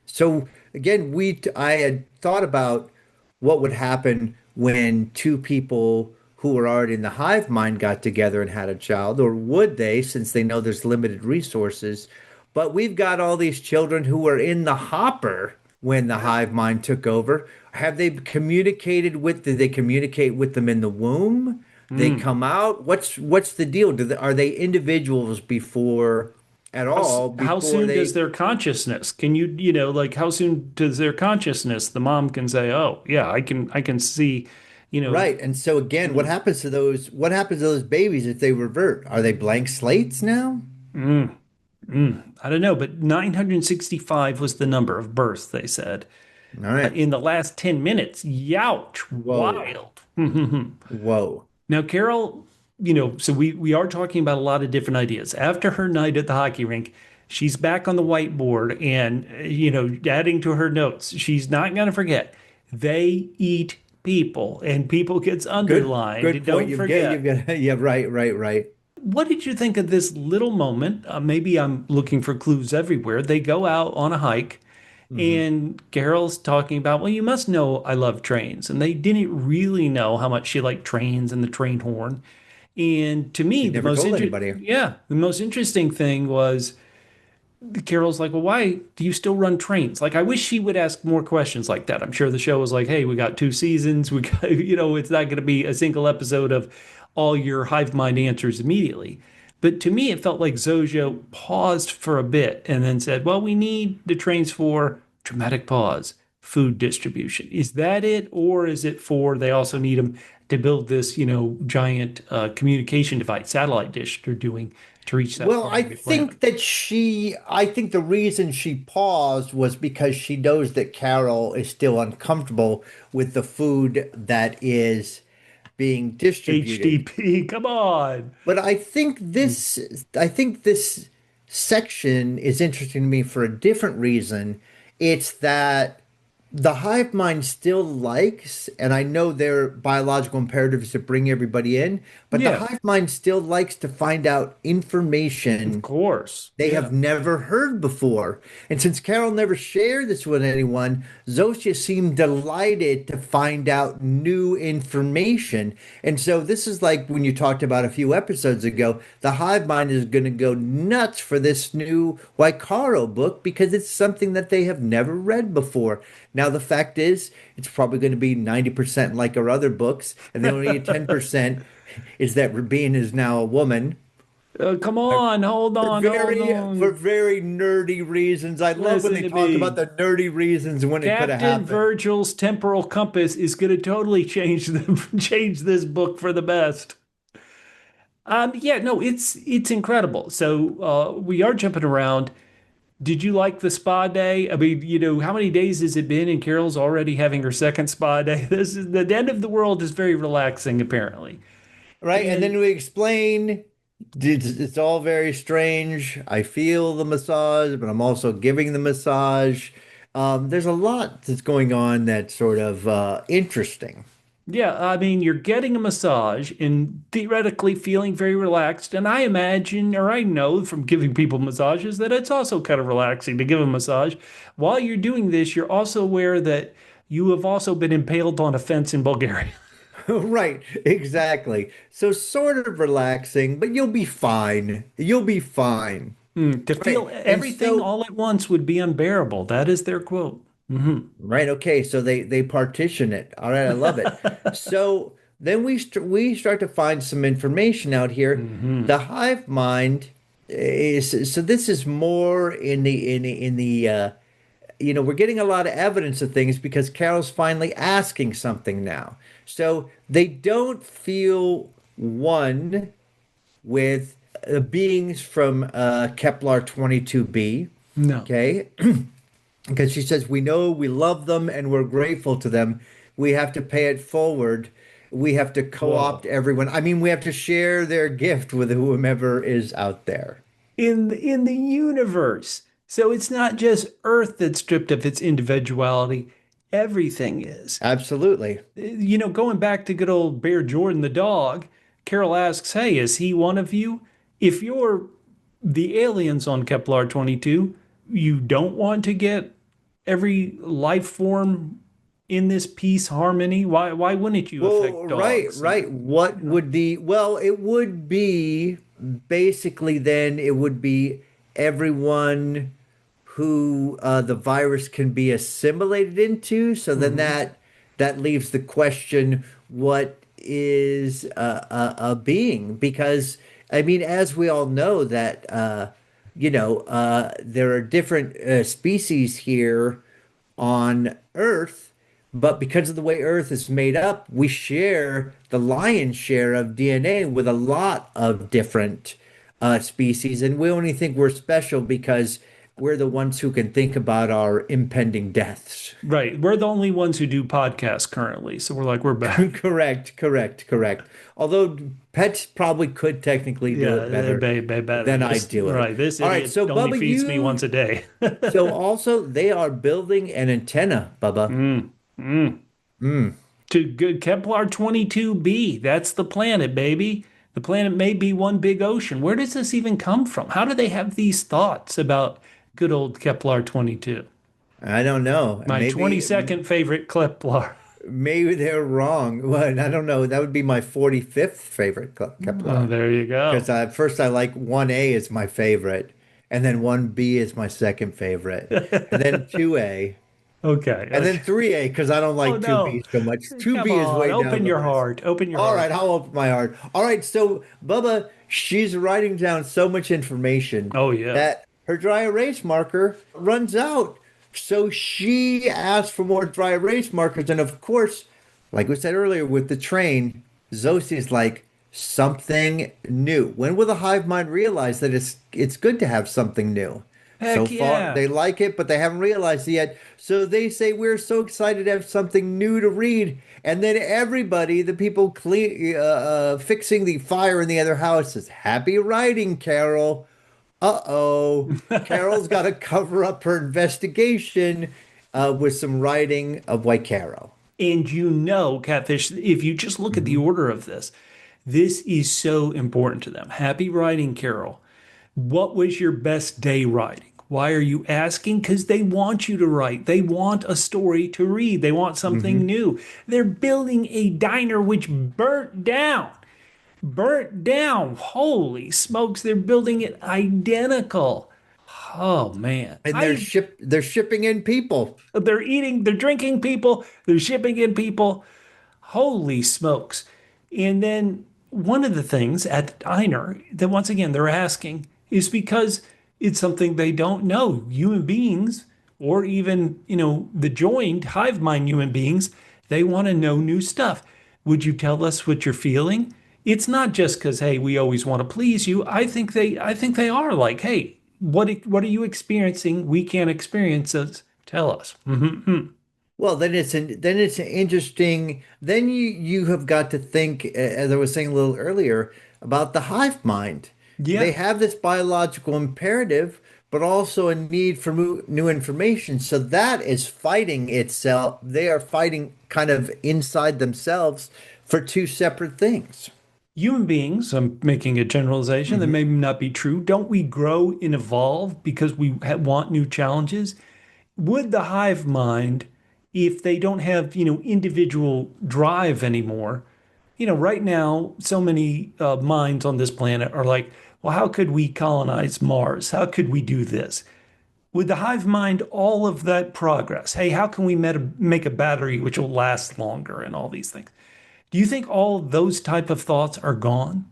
So again, I had thought about what would happen when two people who were already in the hive mind got together and had a child, or would they, since they know there's limited resources? But we've got all these children who were in the hopper when the hive mind took over. Have they communicated with, did they communicate with them in the womb? They come out? What's the deal? Are they individuals before at all? How Before soon they, does their consciousness? Can you know, like how soon does their consciousness? The mom can say, "Oh, yeah, I can see," you know. right. And so again, what happens to those, what happens to those babies if they revert? Are they blank slates now? I don't know, but 965 was the number of births, they said. All right. In the last 10 minutes. Youch, Whoa. wild. Whoa. Now, Carol, you know, so we are talking about a lot of different ideas. After her night at the hockey rink, she's back on the whiteboard and, you know, adding to her notes. She's not going to forget. They eat people, and people gets underlined. Good Don't point. forget. You've got, yeah, right. What did you think of this little moment? Maybe I'm looking for clues everywhere. They go out on a hike, and Carol's talking about, well, you must know I love trains. And they didn't really know how much she liked trains and the train horn. And to me, She never told anybody. yeah, the most interesting thing was Carol's like, well, why do you still run trains? Like, I wish she would ask more questions like that. I'm sure the show was like, hey, we got 2 seasons. We got, you know, it's not going to be a single episode of all your hive mind answers immediately. But to me, it felt like Zojo paused for a bit and then said, well, we need the trains for dramatic pause, food distribution. Is that it? Or is it for they also need them to build this, you know, giant communication device, satellite dish they're doing to reach that? Well, I think that I think the reason she paused was because she knows that Carol is still uncomfortable with the food that is being distributed. HDP, come on. But I think this section is interesting to me for a different reason. It's that the hive mind still likes, and I know their biological imperative is to bring everybody in, but the Yeah. hive mind still likes to find out information Of course. they have never heard before. And since Carol never shared this with anyone, Zosia seemed delighted to find out new information. And so this is like when you talked about a few episodes ago, the hive mind is going to go nuts for this new Waikaro book because it's something that they have never read before. Now, the fact is, it's probably going to be 90% like our other books, and the only 10% is that Rabin is now a woman. Come on, hold on, hold on. For very nerdy reasons. I love when Listen they to talk me. about the nerdy reasons when it could have Captain happened. Virgil's temporal compass is going to totally change change this book for the best. Yeah, no, it's incredible. So we are jumping around. Did you like the spa day? I mean, you know, how many days has it been? And Carol's already having her second spa day. This is the end of the world is very relaxing, apparently. Right? And then we explain it's all very strange. I feel the massage, but I'm also giving the massage. There's a lot that's going on that's sort of interesting. Yeah, I mean, you're getting a massage and theoretically feeling very relaxed. And I imagine, or I know from giving people massages, that it's also kind of relaxing to give a massage. While you're doing this, you're also aware that you have also been impaled on a fence in Bulgaria. Right, exactly. So sort of relaxing, but you'll be fine. You'll be fine. To feel Right. And everything so, all at once would be unbearable. That is their quote. right, okay, so they partition it. All right, I love it. So then we start to find some information out here. The hive mind is, so this is more in the you know, we're getting a lot of evidence of things because Carol's finally asking something now. So they don't feel one with beings from Kepler 22b. No. Okay. Because she says, we know we love them and we're grateful to them. We have to pay it forward. We have to co-opt everyone. I mean, we have to share their gift with whomever is out there. In the universe. So it's not just Earth that's stripped of its individuality. Everything is. Absolutely. You know, going back to good old Bear Jordan the dog, Carol asks, hey, is he one of you? If you're the aliens on Kepler 22, you don't want to get every life form in this peace harmony? Why wouldn't you Well, affect right, dogs? right. What would the, well, it would be basically then it would be everyone who the virus can be assimilated into. So then that leaves the question, what is a being? Because I mean, as we all know that there are different species here on Earth, but because of the way Earth is made up, we share the lion's share of DNA with a lot of different species, and we only think we're special because we're the ones who can think about our impending deaths. Right. We're the only ones who do podcasts currently. So we're like, we're back. Correct, correct, correct. Although pets probably could technically do Yeah, it better better. than I do it. Right. This All right, idiot so only Bubba, feeds me once a day. so also they are building an antenna, Bubba. To good Kepler 22b. That's the planet, baby. The planet may be one big ocean. Where does this even come from? How do they have these thoughts about good old Kepler 22? I don't know. My Maybe 22nd favorite Kepler. maybe they're wrong. Well, I don't know. That would be my 45th favorite Oh, Kepler. there you go. Because first I like 1A is my favorite, and then 1B is my second favorite, and then 2A, Okay. and then 3A because I don't like Oh no. 2B so much. Come 2B is on, way down open the your list. heart. Open your All heart. right, I'll open my heart. All right, so Bubba, she's writing down so much information Oh yeah. that her dry erase marker runs out. So she asked for more dry erase markers. And of course, like we said earlier with the train, Zosie's like, something new. When will the hive mind realize that it's good to have something new? So Heck far, yeah. they like it, but they haven't realized it yet. So they say, we're so excited to have something new to read. And then everybody, the people fixing the fire in the other house, says, happy writing, Carol. Uh-oh. Carol's got to cover up her investigation with some writing of White Carol. And Catfish, if you just look at the order of this, this is so important to them. Happy writing, Carol. What was your best day writing? Why are you asking? Because they want you to write. They want a story to read. They want something new. They're building a diner which burnt down. Burnt down. Holy smokes, they're building it identical. Oh man. And they're shipping in people. They're eating, they're drinking people, they're shipping in people. Holy smokes. And then one of the things at the diner that once again they're asking is because it's something they don't know. Human beings, or even, the joined hive mind human beings, they want to know new stuff. Would you tell us what you're feeling? It's not just because, hey, we always want to please you. I think they are like, hey, what are you experiencing? We can't experience it. Tell us. Well, then it's interesting. Then you have got to think, as I was saying a little earlier, about the hive mind. Yeah. They have this biological imperative, but also a need for new information. So that is fighting itself. They are fighting kind of inside themselves for two separate things. Human beings, I'm making a generalization that may not be true. Don't we grow and evolve because we want new challenges? Would the hive mind, if they don't have, individual drive anymore, right now, so many minds on this planet are like, well, how could we colonize Mars? How could we do this? Would the hive mind all of that progress? Hey, how can we make a battery which will last longer and all these things? Do you think all those type of thoughts are gone?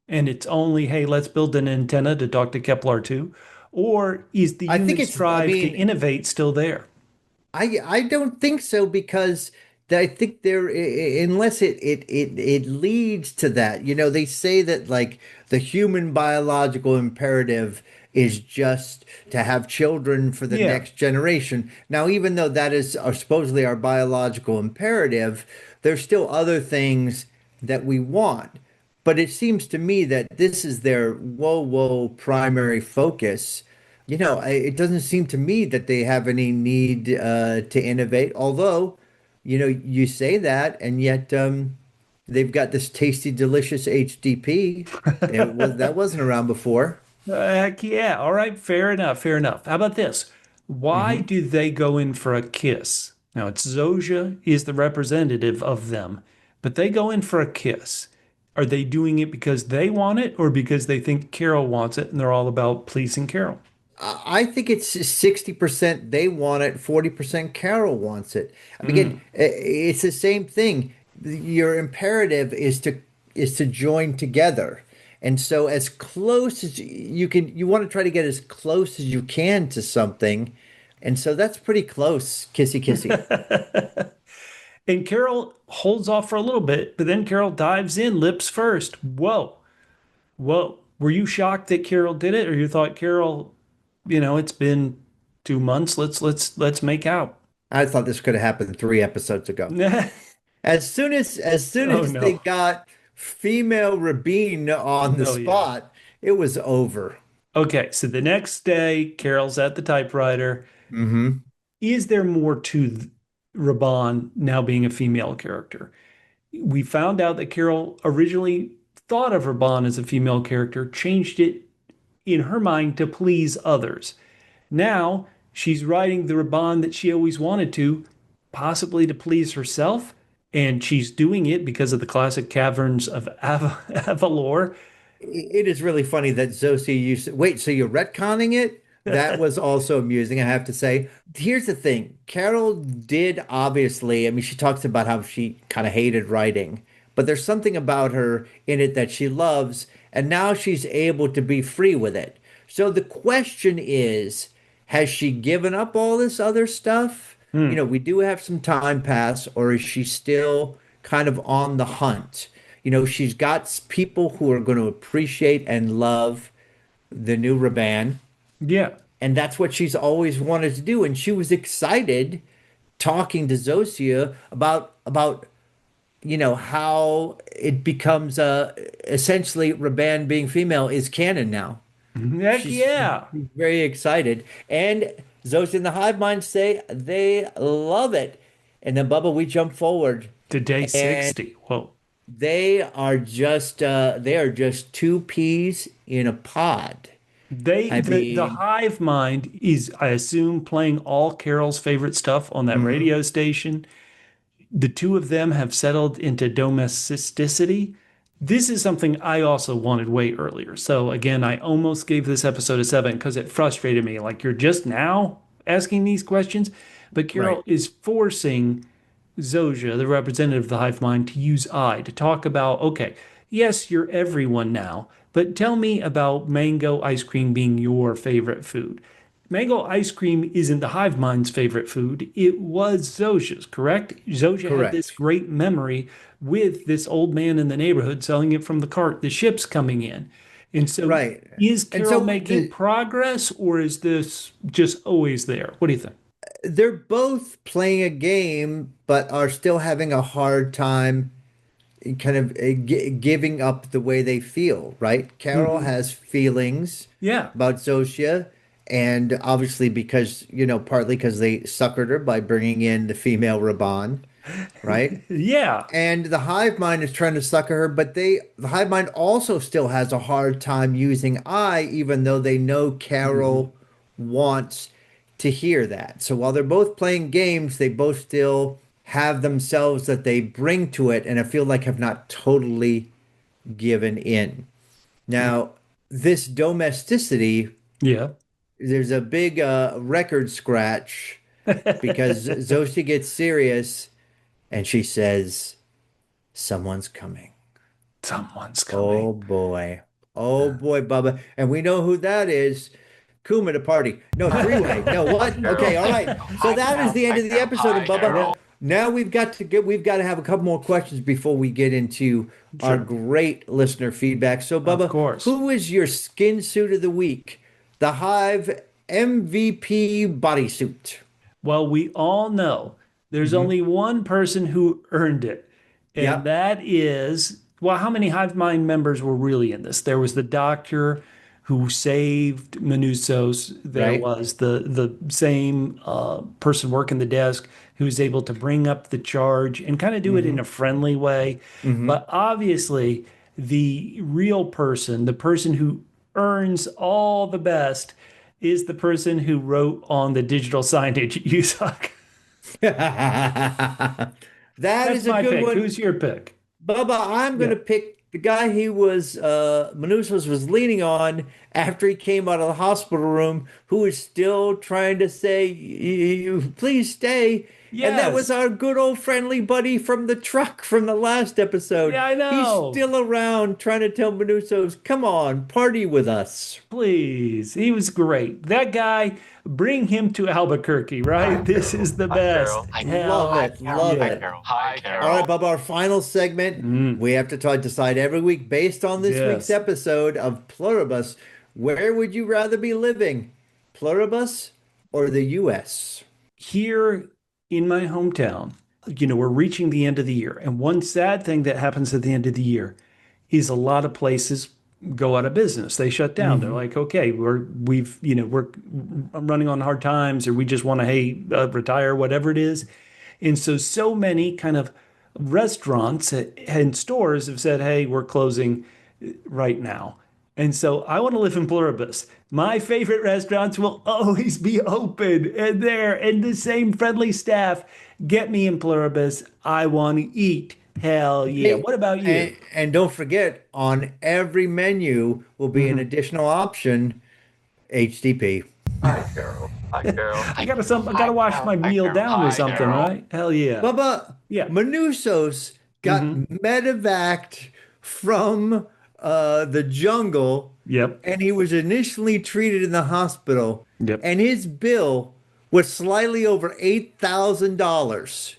And it's only, hey, let's build an antenna to talk to Kepler 2? Or is the human drive to innovate still there? I don't think so, because I think there, unless it leads to that. They say that like the human biological imperative is just to have children for the next generation. Now, even though that is supposedly our biological imperative, there's still other things that we want. But it seems to me that this is their primary focus. It doesn't seem to me that they have any need to innovate. Although, you say that, and yet they've got this tasty, delicious HDP. That wasn't around before. Heck yeah. All right. Fair enough. Fair enough. How about this? Why do they go in for a kiss? Now, it's Zosia is the representative of them, but they go in for a kiss. Are they doing it because they want it or because they think Carol wants it and they're all about pleasing Carol? I think it's 60% they want it, 40% Carol wants it. I mean, again, it's the same thing. Your imperative is to join together. And so as close as you can, you want to try to get as close as you can to something. And so that's pretty close, kissy kissy. And Carol holds off for a little bit, but then Carol dives in lips first. Whoa. Whoa. Were you shocked that Carol did it or you thought Carol, it's been 2 months. Let's make out. I thought this could have happened 3 episodes ago. Oh As soon as they no. got female Rabin on the Oh yeah. spot, it was over. Okay, so the next day, Carol's at the typewriter. Hmm. Is there more to Raban now being a female character? We found out that Carol originally thought of Raban as a female character, changed it in her mind to please others. Now she's writing the Raban that she always wanted to, possibly to please herself, and she's doing it because of the classic caverns of Avalor. It is really funny that Zosie used to, wait, so you're retconning it? That was also amusing, I have to say. Here's the thing. Carol did obviously, I mean, she talks about how she kind of hated writing, but there's something about her in it that she loves, and now she's able to be free with it. So the question is, has she given up all this other stuff? We do have some time pass, or is she still kind of on the hunt? She's got people who are going to appreciate and love the new Raban, Yeah. and that's what she's always wanted to do. And she was excited talking to Zosia about how it becomes essentially Raban being female is canon now. Heck She's yeah. very excited. And Zosia and the Hive Mind say they love it. And then Bubba, we jump forward To day and 60. Whoa. they are just two peas in a pod. I The mean, hive mind is, I assume, playing all Carol's favorite stuff on that mhm, radio station. The two of them have settled into domesticity. This is something I also wanted way earlier. So again, I almost gave this episode a 7 because it frustrated me. Like, you're just now asking these questions, but right. Carol is forcing Zosia, the representative of the hive mind, to use I to talk about, okay, yes, you're everyone now, but tell me about mango ice cream being your favorite food. Mango ice cream isn't the hive mind's favorite food. It was Zosia's, correct? Zosia had this Correct. great memory with this old man in the neighborhood selling it from the cart, the ships coming in. And so Right. is And Carol so making progress or is this just always there? What do you think? they're both playing a game, but are still having a hard time kind of giving up the way they feel, right? Carol Mhm. has feelings Yeah. about Zosia, and obviously partly because they suckered her by bringing in the female Raban, right? Yeah. And the hive mind is trying to sucker her, but the hive mind also still has a hard time using I, even though they know Mhm. Carol wants to hear that. So while they're both playing games, they both still have themselves that they bring to it, and I feel like have not totally given in. Now, this domesticity, Yeah. there's a big record scratch because Zoshi gets serious and she says, "Someone's coming." Someone's coming. Oh boy. Oh boy, Bubba. And we know who that is. Kuma to party. No, three-way. No, what? Carol. Okay, all right. So Hi, that is Carol. the end Hi, of the Carol. episode. And Hi, Bubba, Yeah. Carol. now we've got to have a couple more questions before we get into our Sure. great listener feedback. So Of Bubba, course. who is your skin suit of the week? The Hive MVP bodysuit. Well, we all know there's Hmm. only one person who earned it, and Yep. that is, well, how many Hive Mind members were really in this? There was the doctor who saved Manousos. There Right. was the same person working the desk who was able to bring up the charge and kind of do it in Hmm. a friendly way. Hmm. But obviously, the real person, the person who earns all the best, is the person who wrote on the digital signage you suck. That That's is a my good pick. one. Who's your pick? Bubba, I'm going Yeah. to pick the guy he was, Manousos was leaning on after he came out of the hospital room, who is still trying to say, you please stay. And that was Yes. our good old friendly buddy from the truck from the last episode. Yeah, I He's know. still around trying to tell Manousos, come on, party with us. Please. He was great. That guy, bring him to Albuquerque, right? This is the Hi, best. Carol. Hi, Love Hell it, love Hi, it. Carol. Hi, All right, Carol. Bubba, our final segment. Mm, We have to decide every week based on this week's yes. episode of Pluribus. Where would you rather be living? Pluribus or the US? Here in my hometown, we're reaching the end of the year. And one sad thing that happens at the end of the year is a lot of places go out of business. They shut down. They're like, okay, we're running on hard times, or we just want to, hey, retire, whatever it is. And so many kind of restaurants and stores have said, hey, we're closing right now. And so I want to live in Pluribus. My favorite restaurants will always be open and there, and the same friendly staff. Get me in Pluribus. I want to eat. Hell yeah. Hey, What about you? and don't forget, on every menu will be an additional option, HTTP. Hi, Carol. Hi, Carol. I gotta wash my meal down or something, right? Hell yeah. Bubba, Yeah. Manousos got medevaced from the jungle, Yep. and he was initially treated in the hospital, Yep. and his bill was slightly over $8,000.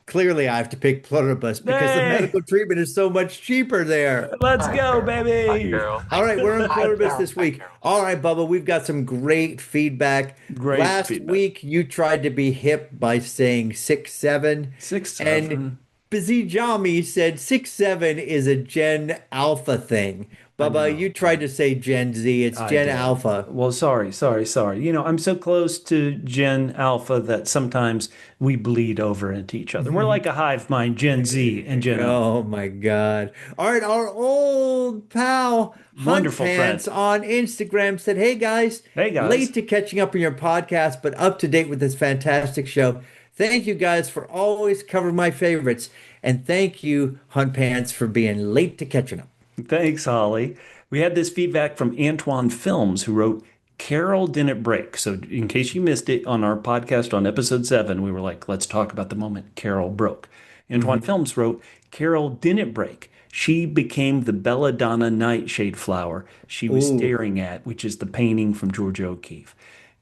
Clearly, I have to pick Pluribus because the Hey! medical treatment is so much cheaper there. Let's Hi, go, Carol. Hi, baby. Carol. All right, we're on Hi, Pluribus Carol. this week. Hi, Carol. All right, Bubba, we've got some great feedback. Great Last feedback. week, you tried to be hip by saying 6'7". 6'7". And Bizijami said 6'7" is a Gen Alpha thing. Bubba, you tried to say Gen Z. It's I Gen did. Alpha. Well, sorry. I'm so close to Gen Alpha that sometimes we bleed over into each other. We're like a hive mind, Gen Z and Gen Alpha. Oh my God. All right, our old pal Hunt Wonderful Pants on Instagram said, hey guys, Hey, guys. late to catching up on your podcast, but up to date with this fantastic show. Thank you guys for always covering my favorites. And thank you, Hunt Pants, for being late to catching up. Thanks, Holly. We had this feedback from Antoine Films, who wrote, Carol didn't break. So, in case you missed it on our podcast on episode 7, we were like, let's talk about the moment Carol broke. Antoine Films wrote, Carol didn't break. She became the belladonna nightshade flower she was staring at, which is the painting from George O'Keeffe.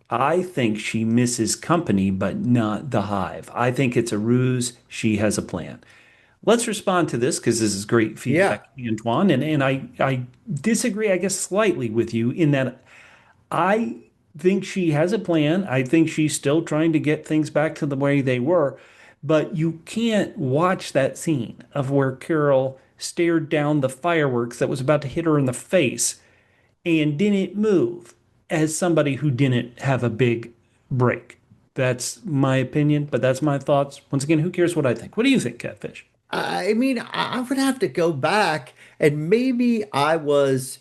I think she misses company, but not the hive. I think it's a ruse. She has a plan. Let's respond to this because this is great feedback, Antoine. And I disagree, I guess, slightly with you in that I think she has a plan. I think she's still trying to get things back to the way they were. But you can't watch that scene of where Carol stared down the fireworks that was about to hit her in the face and didn't move as somebody who didn't have a big break. That's my opinion, but that's my thoughts. Once again, who cares what I think? What do you think, Catfish? I mean, I would have to go back, and maybe I was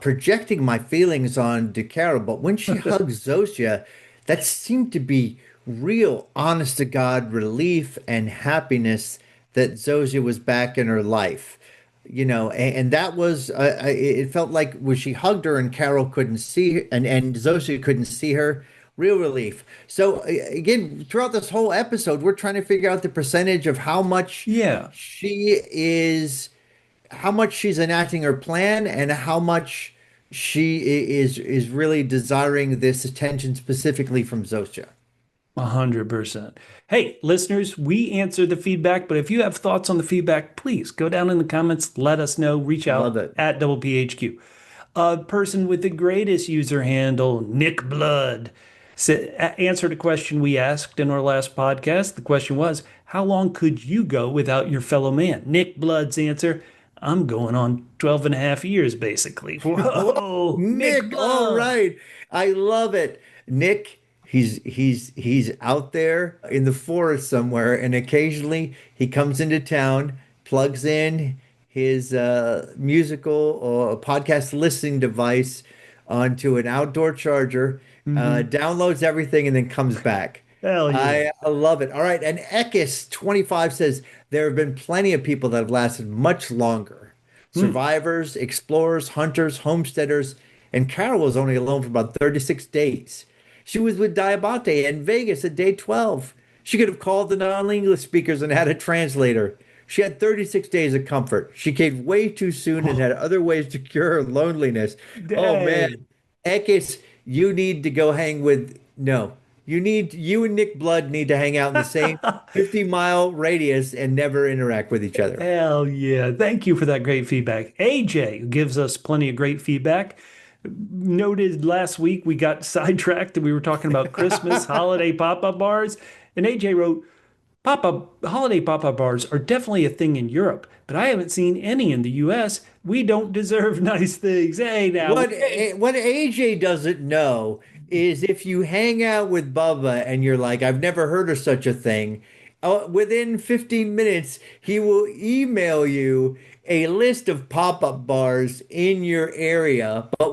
projecting my feelings on DeCaro, but when she hugged Zosia, that seemed to be real, honest to God relief and happiness that Zosia was back in her life. And that was, it felt like when she hugged her and Carol couldn't see, and Zosia couldn't see her, real relief. So again, throughout this whole episode, we're trying to figure out the percentage of how much Yeah. how much she's enacting her plan and how much she is really desiring this attention specifically from Zosia. 100%. Hey, listeners, we answer the feedback, but if you have thoughts on the feedback, please go down in the comments, let us know, reach out Love it. at PHQ. A person with the greatest user handle, Nick Blood, answered a question we asked in our last podcast. The question was, how long could you go without your fellow man? Nick Blood's answer, I'm going on 12 and a half years, basically. Whoa, Nick, Blood. all right. I love it. Nick, he's out there in the forest somewhere, and occasionally he comes into town, plugs in his musical or podcast listening device onto an outdoor charger, downloads everything, and then comes back. Hell yeah. I love it. All right. And Ekis25 says there have been plenty of people that have lasted much longer. Hmm. Survivors, explorers, hunters, homesteaders, and Carol was only alone for about 36 days. She was with Diabate in Vegas at day 12. She could have called the non-English speakers and had a translator. She had 36 days of comfort. She came way too soon and had other ways to cure her loneliness. Oh Dang. man, Ekis, you need to go hang with no. You and Nick Blood need to hang out in the same 50-mile radius and never interact with each other. Hell yeah. Thank you for that great feedback. AJ gives us plenty of great feedback. Noted last week we got sidetracked and we were talking about Christmas holiday pop-up bars. And AJ wrote, holiday pop-up bars are definitely a thing in Europe, but I haven't seen any in the US. We don't deserve nice things. Hey now. What AJ doesn't know is if you hang out with Bubba and you're like, I've never heard of such a thing, within 15 minutes, he will email you a list of pop-up bars in your area. But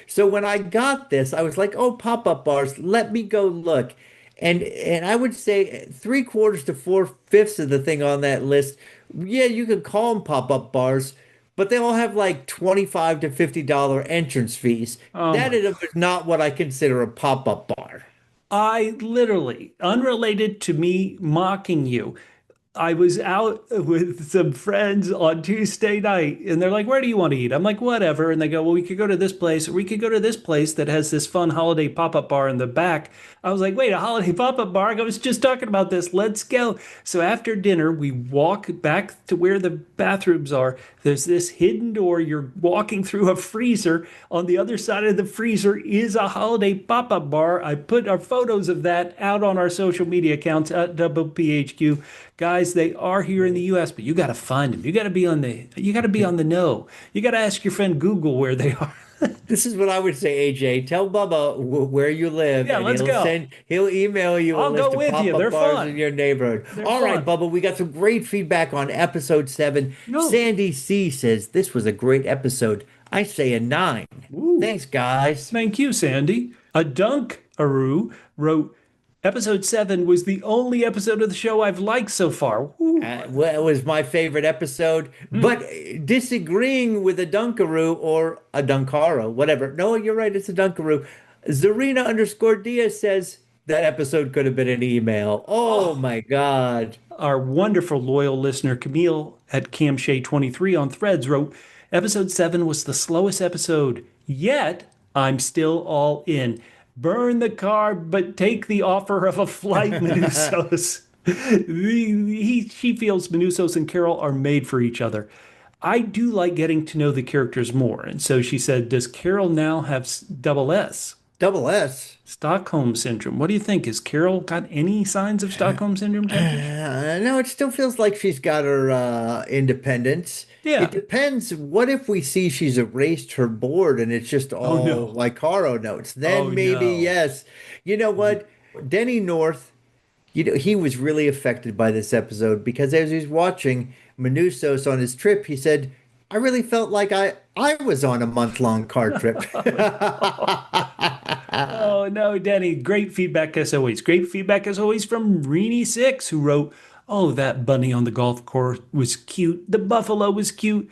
so when I got this, I was like, oh, pop-up bars, let me go look. And I would say 3/4 to 4/5 of the thing on that list, yeah, you can call them pop-up bars, but they all have like $25 to $50 entrance fees. Oh That my. is not what I consider a pop-up bar. I literally, unrelated to me mocking you, I was out with some friends on Tuesday night and they're like, where do you want to eat? I'm like, whatever. And they go, well, we could go to this place or we could go to this place that has this fun holiday pop-up bar in the back. I was like, wait, a holiday pop-up bar? I was just talking about this. Let's go. So after dinner, we walk back to where the bathrooms are. There's this hidden door. You're walking through a freezer. On the other side of the freezer is a holiday pop-up bar. I put our photos of that out on our social media accounts at WPHQ. Guys, they are here in the US, but you got to find them. You got to be on the know. You got to ask your friend Google where they are. This is what I would say, AJ. Tell Bubba where you live, Yeah, and let's go. he'll email you a I'll go list of with you. pop-up They're bars fun. in your neighborhood. They're All right, fun. Bubba, we got some great feedback on episode 7. No. Sandy C says this was a great episode. I say a 9. Ooh. Thanks, guys. Thank you, Sandy. A Dunkaroo wrote, Episode 7 was the only episode of the show I've liked so far. Woo. Well, it was my favorite episode, but disagreeing with a Dunkaroo or a Dunkaro, whatever. No, you're right. It's a Dunkaroo. Zarina_Diaz says that episode could have been an email. Oh my God. Our wonderful loyal listener, Camille at Camshay23 on Threads, wrote, Episode 7 was the slowest episode, yet I'm still all in. Burn the car, but take the offer of a flight, Manousos. She feels Manousos and Carol are made for each other. I do like getting to know the characters more. And so she said, does Carol now have double S? Double S. Stockholm Syndrome. What do you think? Has Carol got any signs of Stockholm Syndrome? No, it still feels like she's got her independence. Yeah. It depends. What if we see she's erased her board and it's just all no. like Caro notes? Then Oh, maybe no. yes. You know what? Denny North, he was really affected by this episode because as he's watching Manousos on his trip, he said, I really felt like I was on a month-long car trip. Oh, no, Denny. Great feedback as always. Great feedback as always from Reenie6, who wrote, oh, that bunny on the golf course was cute. The buffalo was cute.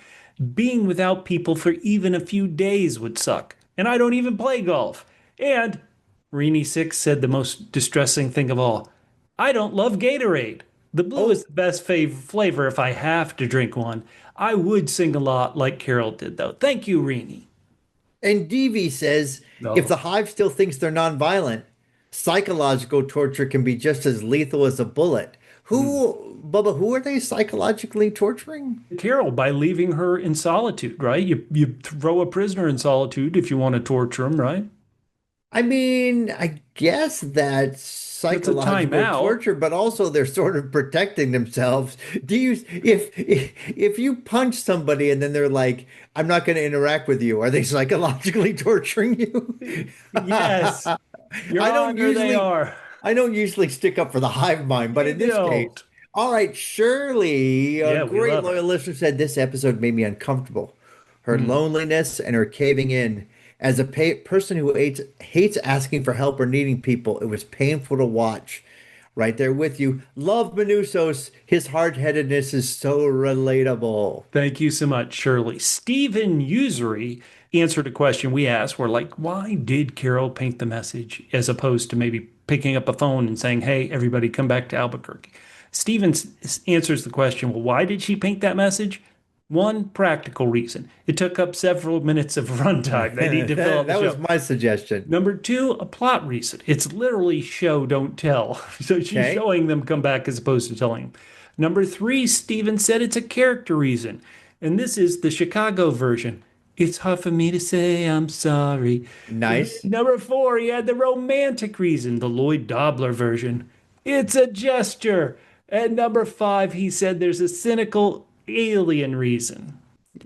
Being without people for even a few days would suck. And I don't even play golf. And Reenie6 said the most distressing thing of all. I don't love Gatorade. The blue is the best flavor if I have to drink one. I would sing a lot like Carol did, though. Thank you, Reenie. And Devi says, No. if the Hive still thinks they're nonviolent, psychological torture can be just as lethal as a bullet. Bubba, who are they psychologically torturing? Carol, by leaving her in solitude, right? You throw a prisoner in solitude if you want to torture him, right? I mean, I guess that's psychological timeout. torture, but also they're sort of protecting themselves. If you punch somebody and then they're like, I'm not going to interact with you, are they psychologically torturing you? Yes. Your I don't Honor, they usually are. I don't usually stick up for the hive mind, but in this case, Don't. all right, Shirley, Yeah, a we great love her. loyal listener said this episode made me uncomfortable. Her loneliness and her caving in As a person who hates asking for help or needing people, it was painful to watch. Right there with you. Love Manousos. His hard-headedness is so relatable. Thank you so much, Shirley. Stephen Usury answered a question we asked. We're like, why did Carol paint the message as opposed to maybe picking up a phone and saying, hey, everybody come back to Albuquerque? Stephen answers the question, well, why did she paint that message? One practical reason. It took up several minutes of runtime. They need to fill out the That show. was my suggestion. Number two, a plot reason. It's literally show, don't tell. So she's Okay. showing them come back as opposed to telling them. Number three, Steven said it's a character reason. And this is the Chicago version. It's hard for me to say I'm sorry. Nice. Number four, he had the romantic reason, the Lloyd Dobler version. It's a gesture. And number five, he said there's a cynical alien reason.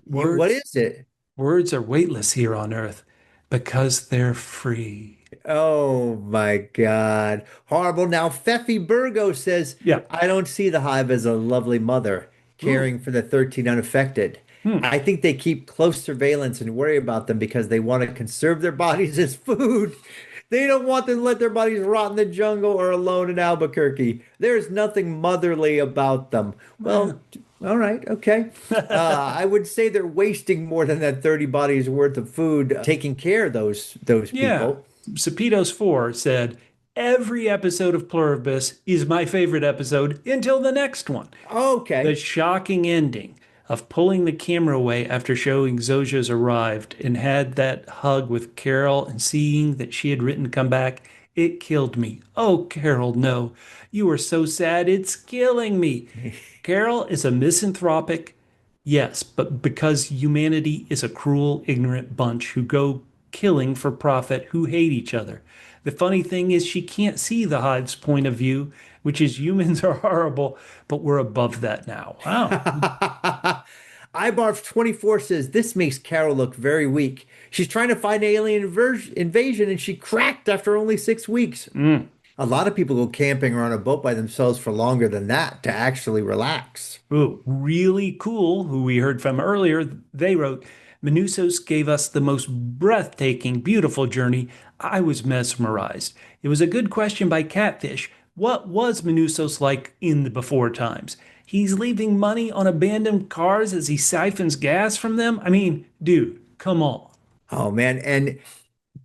What is it? Words are weightless here on Earth because they're free. Oh my God. Horrible. Now, Pfeffy Burgo says, Yeah. I don't see the Hive as a lovely mother caring for the 13 unaffected. I think they keep close surveillance and worry about them because they want to conserve their bodies as food. They don't want them to let their bodies rot in the jungle or alone in Albuquerque. There's nothing motherly about them. Well, all right, okay. I would say they're wasting more than that 30 bodies worth of food taking care of those Yeah. people. Sapitos 4 said, every episode of Pluribus is my favorite episode until the next one. Okay. The shocking ending of pulling the camera away after showing Zoja's arrived and had that hug with Carol and seeing that she had written come back, it killed me. Oh, Carol, no. You are so sad, it's killing me. Carol is a misanthropic, yes, but because humanity is a cruel, ignorant bunch who go killing for profit, who hate each other. The funny thing is she can't see the Hive's point of view, which is humans are horrible, but we're above that now. Wow. Ibarf24 says this makes Carol look very weak. She's trying to fight alien invasion and she cracked after only 6 weeks. A lot of people go camping or on a boat by themselves for longer than that to actually relax. Ooh, really cool, who we heard from earlier. They wrote, Manousos gave us the most breathtaking, beautiful journey. I was mesmerized. It was a good question by Catfish. What was Manousos like in the before times? He's leaving money on abandoned cars as he siphons gas from them? I mean, dude, come on. Oh man, and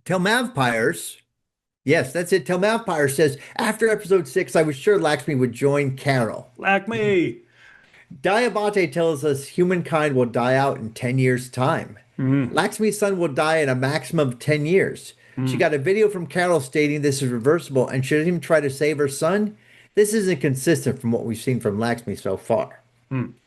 Telmavpires, yes, that's it. Telmavpire says after episode 6, I was sure Laxmi would join Carol. Like me. Diabate tells us humankind will die out in 10 years' time. Laxmi's son will die in a maximum of 10 years. She got a video from Carol stating this is reversible and she doesn't even try to save her son. This isn't consistent from what we've seen from Laxmi so far.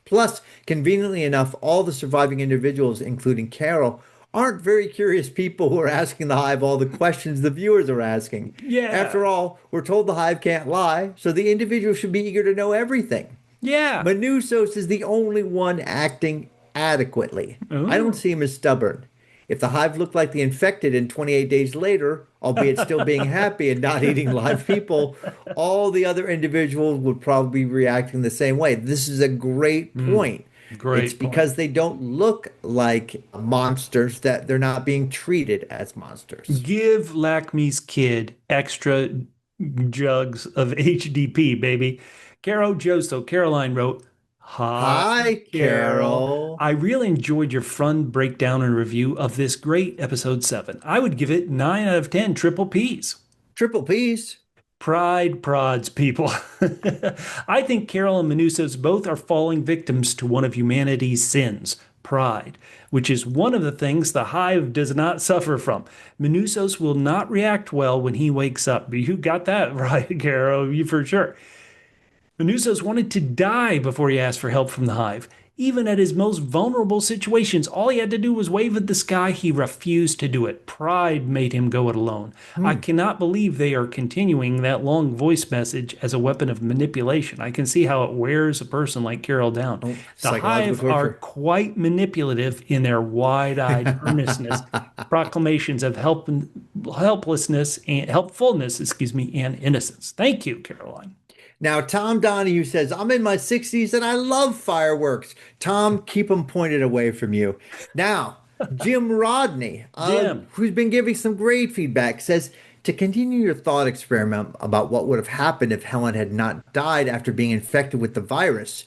Plus, conveniently enough, all the surviving individuals, including Carol, aren't very curious people who are asking the Hive all the questions the viewers are asking. Yeah. After all, we're told the Hive can't lie, so the individual should be eager to know everything. Yeah. Manousos is the only one acting adequately. I don't see him as stubborn. If the Hive looked like the infected in 28 days later, albeit still being happy and not eating live people, all the other individuals would probably be reacting the same way. This is a great point. Great It's point. because they don't look like monsters that they're not being treated as monsters. Give Laxmi's kid extra jugs of HDP, baby. Caro Joso, Caroline wrote, Hi, Carol. I really enjoyed your fun breakdown and review of this great episode 7. I would give it 9 out of 10 triple Ps. Triple P's. Pride prods people. I think Carol and Manousos both are falling victims to one of humanity's sins, pride, which is one of the things the Hive does not suffer from. Manousos will not react well when he wakes up. You got that right, Carol, you for sure. Manousos wanted to die before he asked for help from the Hive. Even at his most vulnerable situations, all he had to do was wave at the sky. He refused to do it. Pride made him go it alone. I cannot believe they are continuing that long voice message as a weapon of manipulation. I can see how it wears a person like Carol down. The psychological Hive are torture. quite manipulative in their wide-eyed earnestness, proclamations of helplessness and helpfulness, and innocence. Thank you, Caroline. Now, Tom Donahue says, I'm in my 60s and I love fireworks. Tom, keep them pointed away from you. Now, Jim Rodney, Jim. who's been giving some great feedback, says to continue your thought experiment about what would have happened if Helen had not died after being infected with the virus.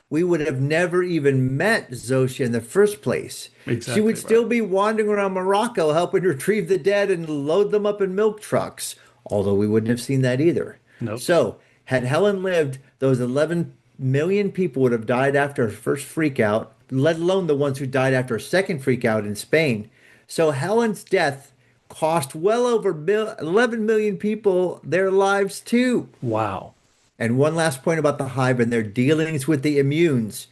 We would have never even met Zosia in the first place. She would Exactly still right. be wandering around Morocco helping retrieve the dead and load them up in milk trucks, although we wouldn't have seen that either. Nope. So, had Helen lived, those 11 million people would have died after her first freakout, let alone the ones who died after a second freakout in Spain. So, Helen's death cost well over 11 million people their lives too. Wow. And one last point about the Hive and their dealings with the immunes.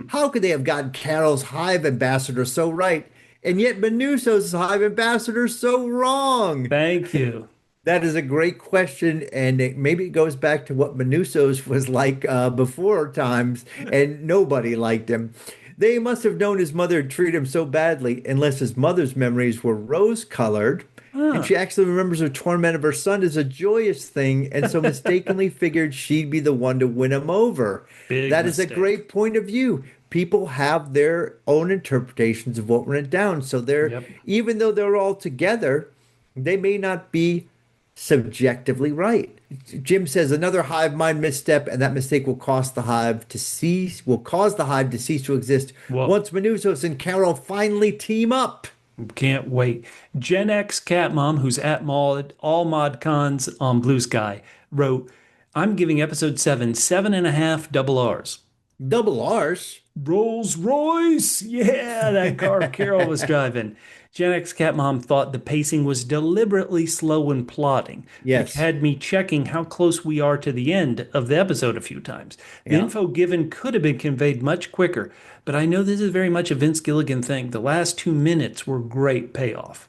How could they have gotten Carol's Hive ambassador so right, and yet Manousos' Hive ambassador so wrong? Thank you. That is a great question, and maybe it goes back to what Manousos was like before times, and nobody liked him. They must have known his mother had treated him so badly, unless his mother's memories were rose-colored, and she actually remembers her torment of her son as a joyous thing, and so mistakenly figured she'd be the one to win him over. Big That is a mistake. great point of view. People have their own interpretations of what went down, so they're Yep. even though they're all together, they may not be subjectively right. Jim says another hive mind misstep, and that mistake will cause the hive to cease to exist Whoa. once Manousos and Carol finally team up. Can't wait. Gen X Cat Mom, who's at all mod cons on Blue Sky, wrote, I'm giving episode 7 7.5 double R's. Double R's. Rolls Royce. Yeah, that car Carol was driving. Gen X Cat Mom thought the pacing was deliberately slow and plodding, Yes. which had me checking how close we are to the end of the episode a few times. The Yeah. info given could have been conveyed much quicker, but I know this is very much a Vince Gilligan thing. The last 2 minutes were great payoff.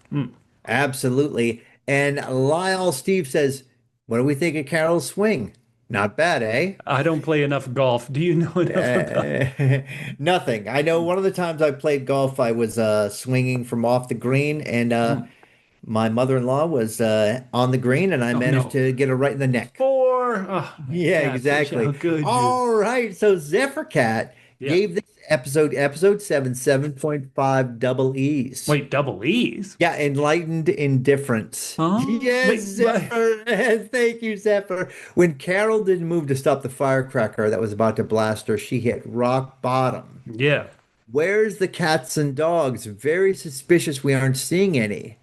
Absolutely. And Lyle Steve says, what do we think of Carol's swing? Not bad, eh? I don't play enough golf. Do you know enough about Nothing. I know one of the times I played golf, I was swinging from off the green, and my mother-in-law was on the green, and I managed no. to get her right in the neck. four? Oh, my Yeah, Catfish, exactly. how good you. All right. So Zephyr Cat Yeah. gave this episode 7, 7.5 double E's. Wait, double E's? Yeah, enlightened indifference. Huh? Yes, Wait, Zephyr. Thank you, Zephyr. When Carol didn't move to stop the firecracker that was about to blast her, she hit rock bottom. Yeah. Where's the cats and dogs? Very suspicious we aren't seeing any.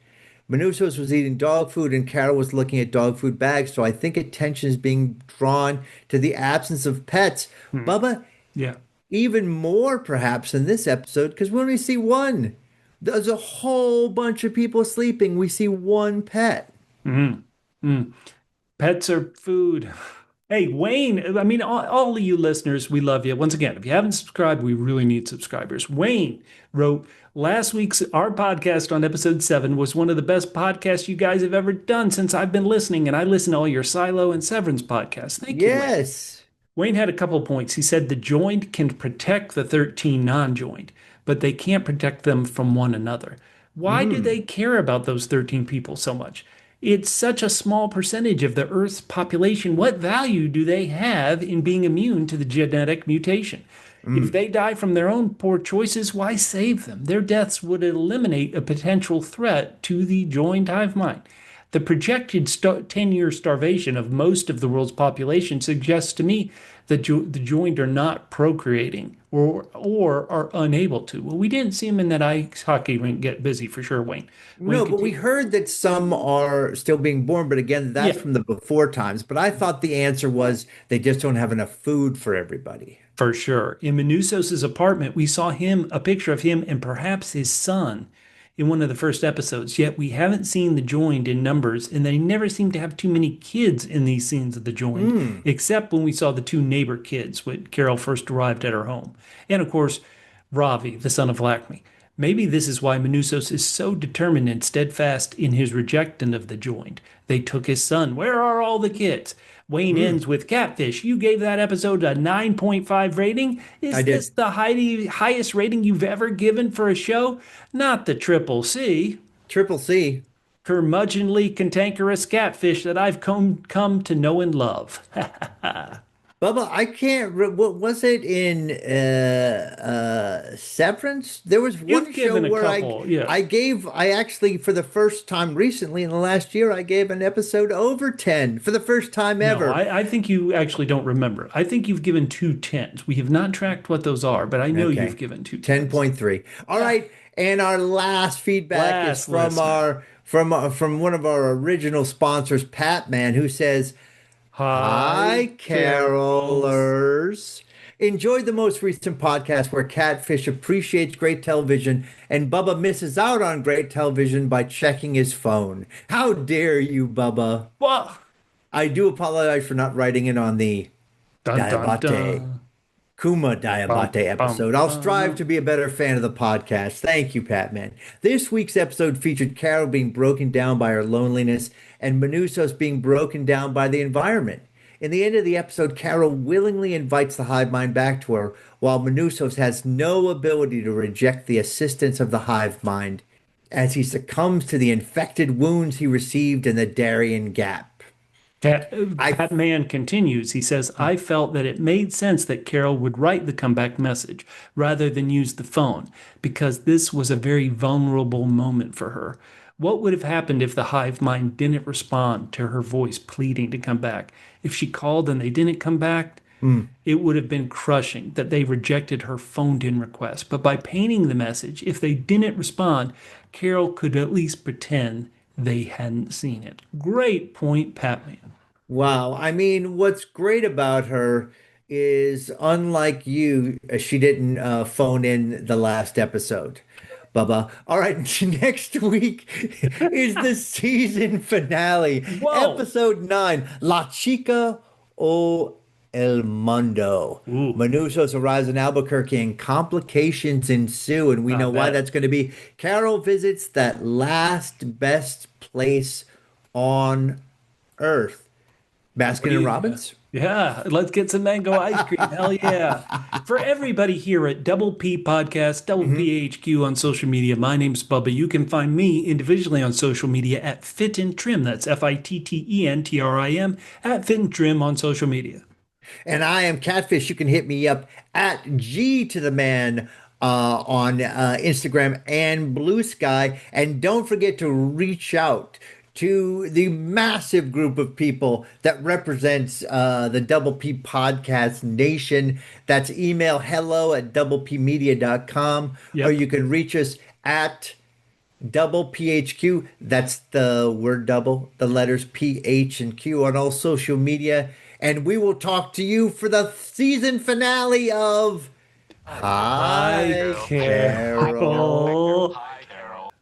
Manousos was eating dog food and Carol was looking at dog food bags, so I think attention is being drawn to the absence of pets. Bubba, Yeah. even more perhaps in this episode, because we only see one. There's a whole bunch of people sleeping. We see one pet. Pets are food. Hey, Wayne, I mean, all of you listeners, we love you. Once again, if you haven't subscribed, we really need subscribers. Wayne wrote, last week's our podcast on episode 7 was one of the best podcasts you guys have ever done since I've been listening, and I listen to all your Silo and Severance podcasts. Thank you, Wayne. Yes. Wayne had a couple points. He said the joined can protect the 13 non-joined, but they can't protect them from one another. Why do they care about those 13 people so much? It's such a small percentage of the Earth's population. What value do they have in being immune to the genetic mutation? If they die from their own poor choices, why save them? Their deaths would eliminate a potential threat to the joined hive mind. The projected 10-year starvation of most of the world's population suggests to me that the joined are not procreating or are unable to. Well, we didn't see them in that ice hockey rink get busy for sure, Wayne. No, but we heard that some are still being born, but again, that's Yeah. from the before times. But I thought the answer was they just don't have enough food for everybody. For sure. In Manousos' apartment, we saw a picture of him and perhaps his son in one of the first episodes, yet we haven't seen the joined in numbers, and they never seem to have too many kids in these scenes of the joined, except when we saw the two neighbor kids when Carol first arrived at her home. And of course, Ravi, the son of Lakme. Maybe this is why Manousos is so determined and steadfast in his rejection of the joined. They took his son. Where are all the kids? Wayne ends with Catfish. You gave that episode a 9.5 rating. Is I did. this the highest rating you've ever given for a show? Not the triple C. Triple C. Curmudgeonly cantankerous catfish that I've come to know and love. Bubba, I can't. What was it in Severance? There was one You've show given a where couple, yeah. I actually, for the first time recently in the last year, I gave an episode over 10 for the first time No, ever. I think you actually don't remember. I think you've given two tens. We have not tracked what those are, but I know you've Okay. given two tens. 10.3. All right. And our last feedback is Last listener. from one of our original sponsors, Pat Man, who says, Hi, "Hi, Carols. carolers. Enjoyed the most recent podcast where Catfish appreciates great television and Bubba misses out on great television by checking his phone. How dare you, Bubba? Well, I do apologize for not writing it on the dun dun Diabate dun. Kuma Bum, Diabate bum, episode. I'll strive bum. to be a better fan of the podcast. Thank you, Patman. This week's episode featured Carol being broken down by her loneliness and Manousos being broken down by the environment. In the end of the episode, Carol willingly invites the hive mind back to her, while Manousos has no ability to reject the assistance of the hive mind as he succumbs to the infected wounds he received in the Darien Gap. I Batman continues. He says, I felt that it made sense that Carol would write the comeback message rather than use the phone because this was a very vulnerable moment for her. What would have happened if the hive mind didn't respond to her voice pleading to come back? If she called and they didn't come back, it would have been crushing that they rejected her phoned in request. But by painting the message, if they didn't respond, Carol could at least pretend they hadn't seen it. Great point, Patman. Wow. I mean, what's great about her is, unlike you, she didn't phone in the last episode. Bubba. All right, next week is the season finale, Whoa. episode 9, La Chica o El Mundo. Ooh, Manousos arrives in Albuquerque and complications ensue, and we I know why bet. that's going to be. Carol visits that last best place on Earth. What do Baskin and you? Robbins? Yeah, let's get some mango ice cream. Hell yeah. For everybody here at Double P Podcast, Double PHQ on social media, my name's Bubba. You can find me individually on social media at Fit and Trim. That's FITTENTRIM at Fit and Trim on social media. And I am Catfish. You can hit me up at G to the man on Instagram and Blue Sky. And don't forget to reach out to the massive group of people that represents the Double P Podcast Nation. That's email hello@doublepmedia.com, or Yep. you can reach us at Double PHQ. That's the word double, the letters P, H, and Q on all social media. And we will talk to you for the season finale of Hi, Hi, Carol. Carol. Hi,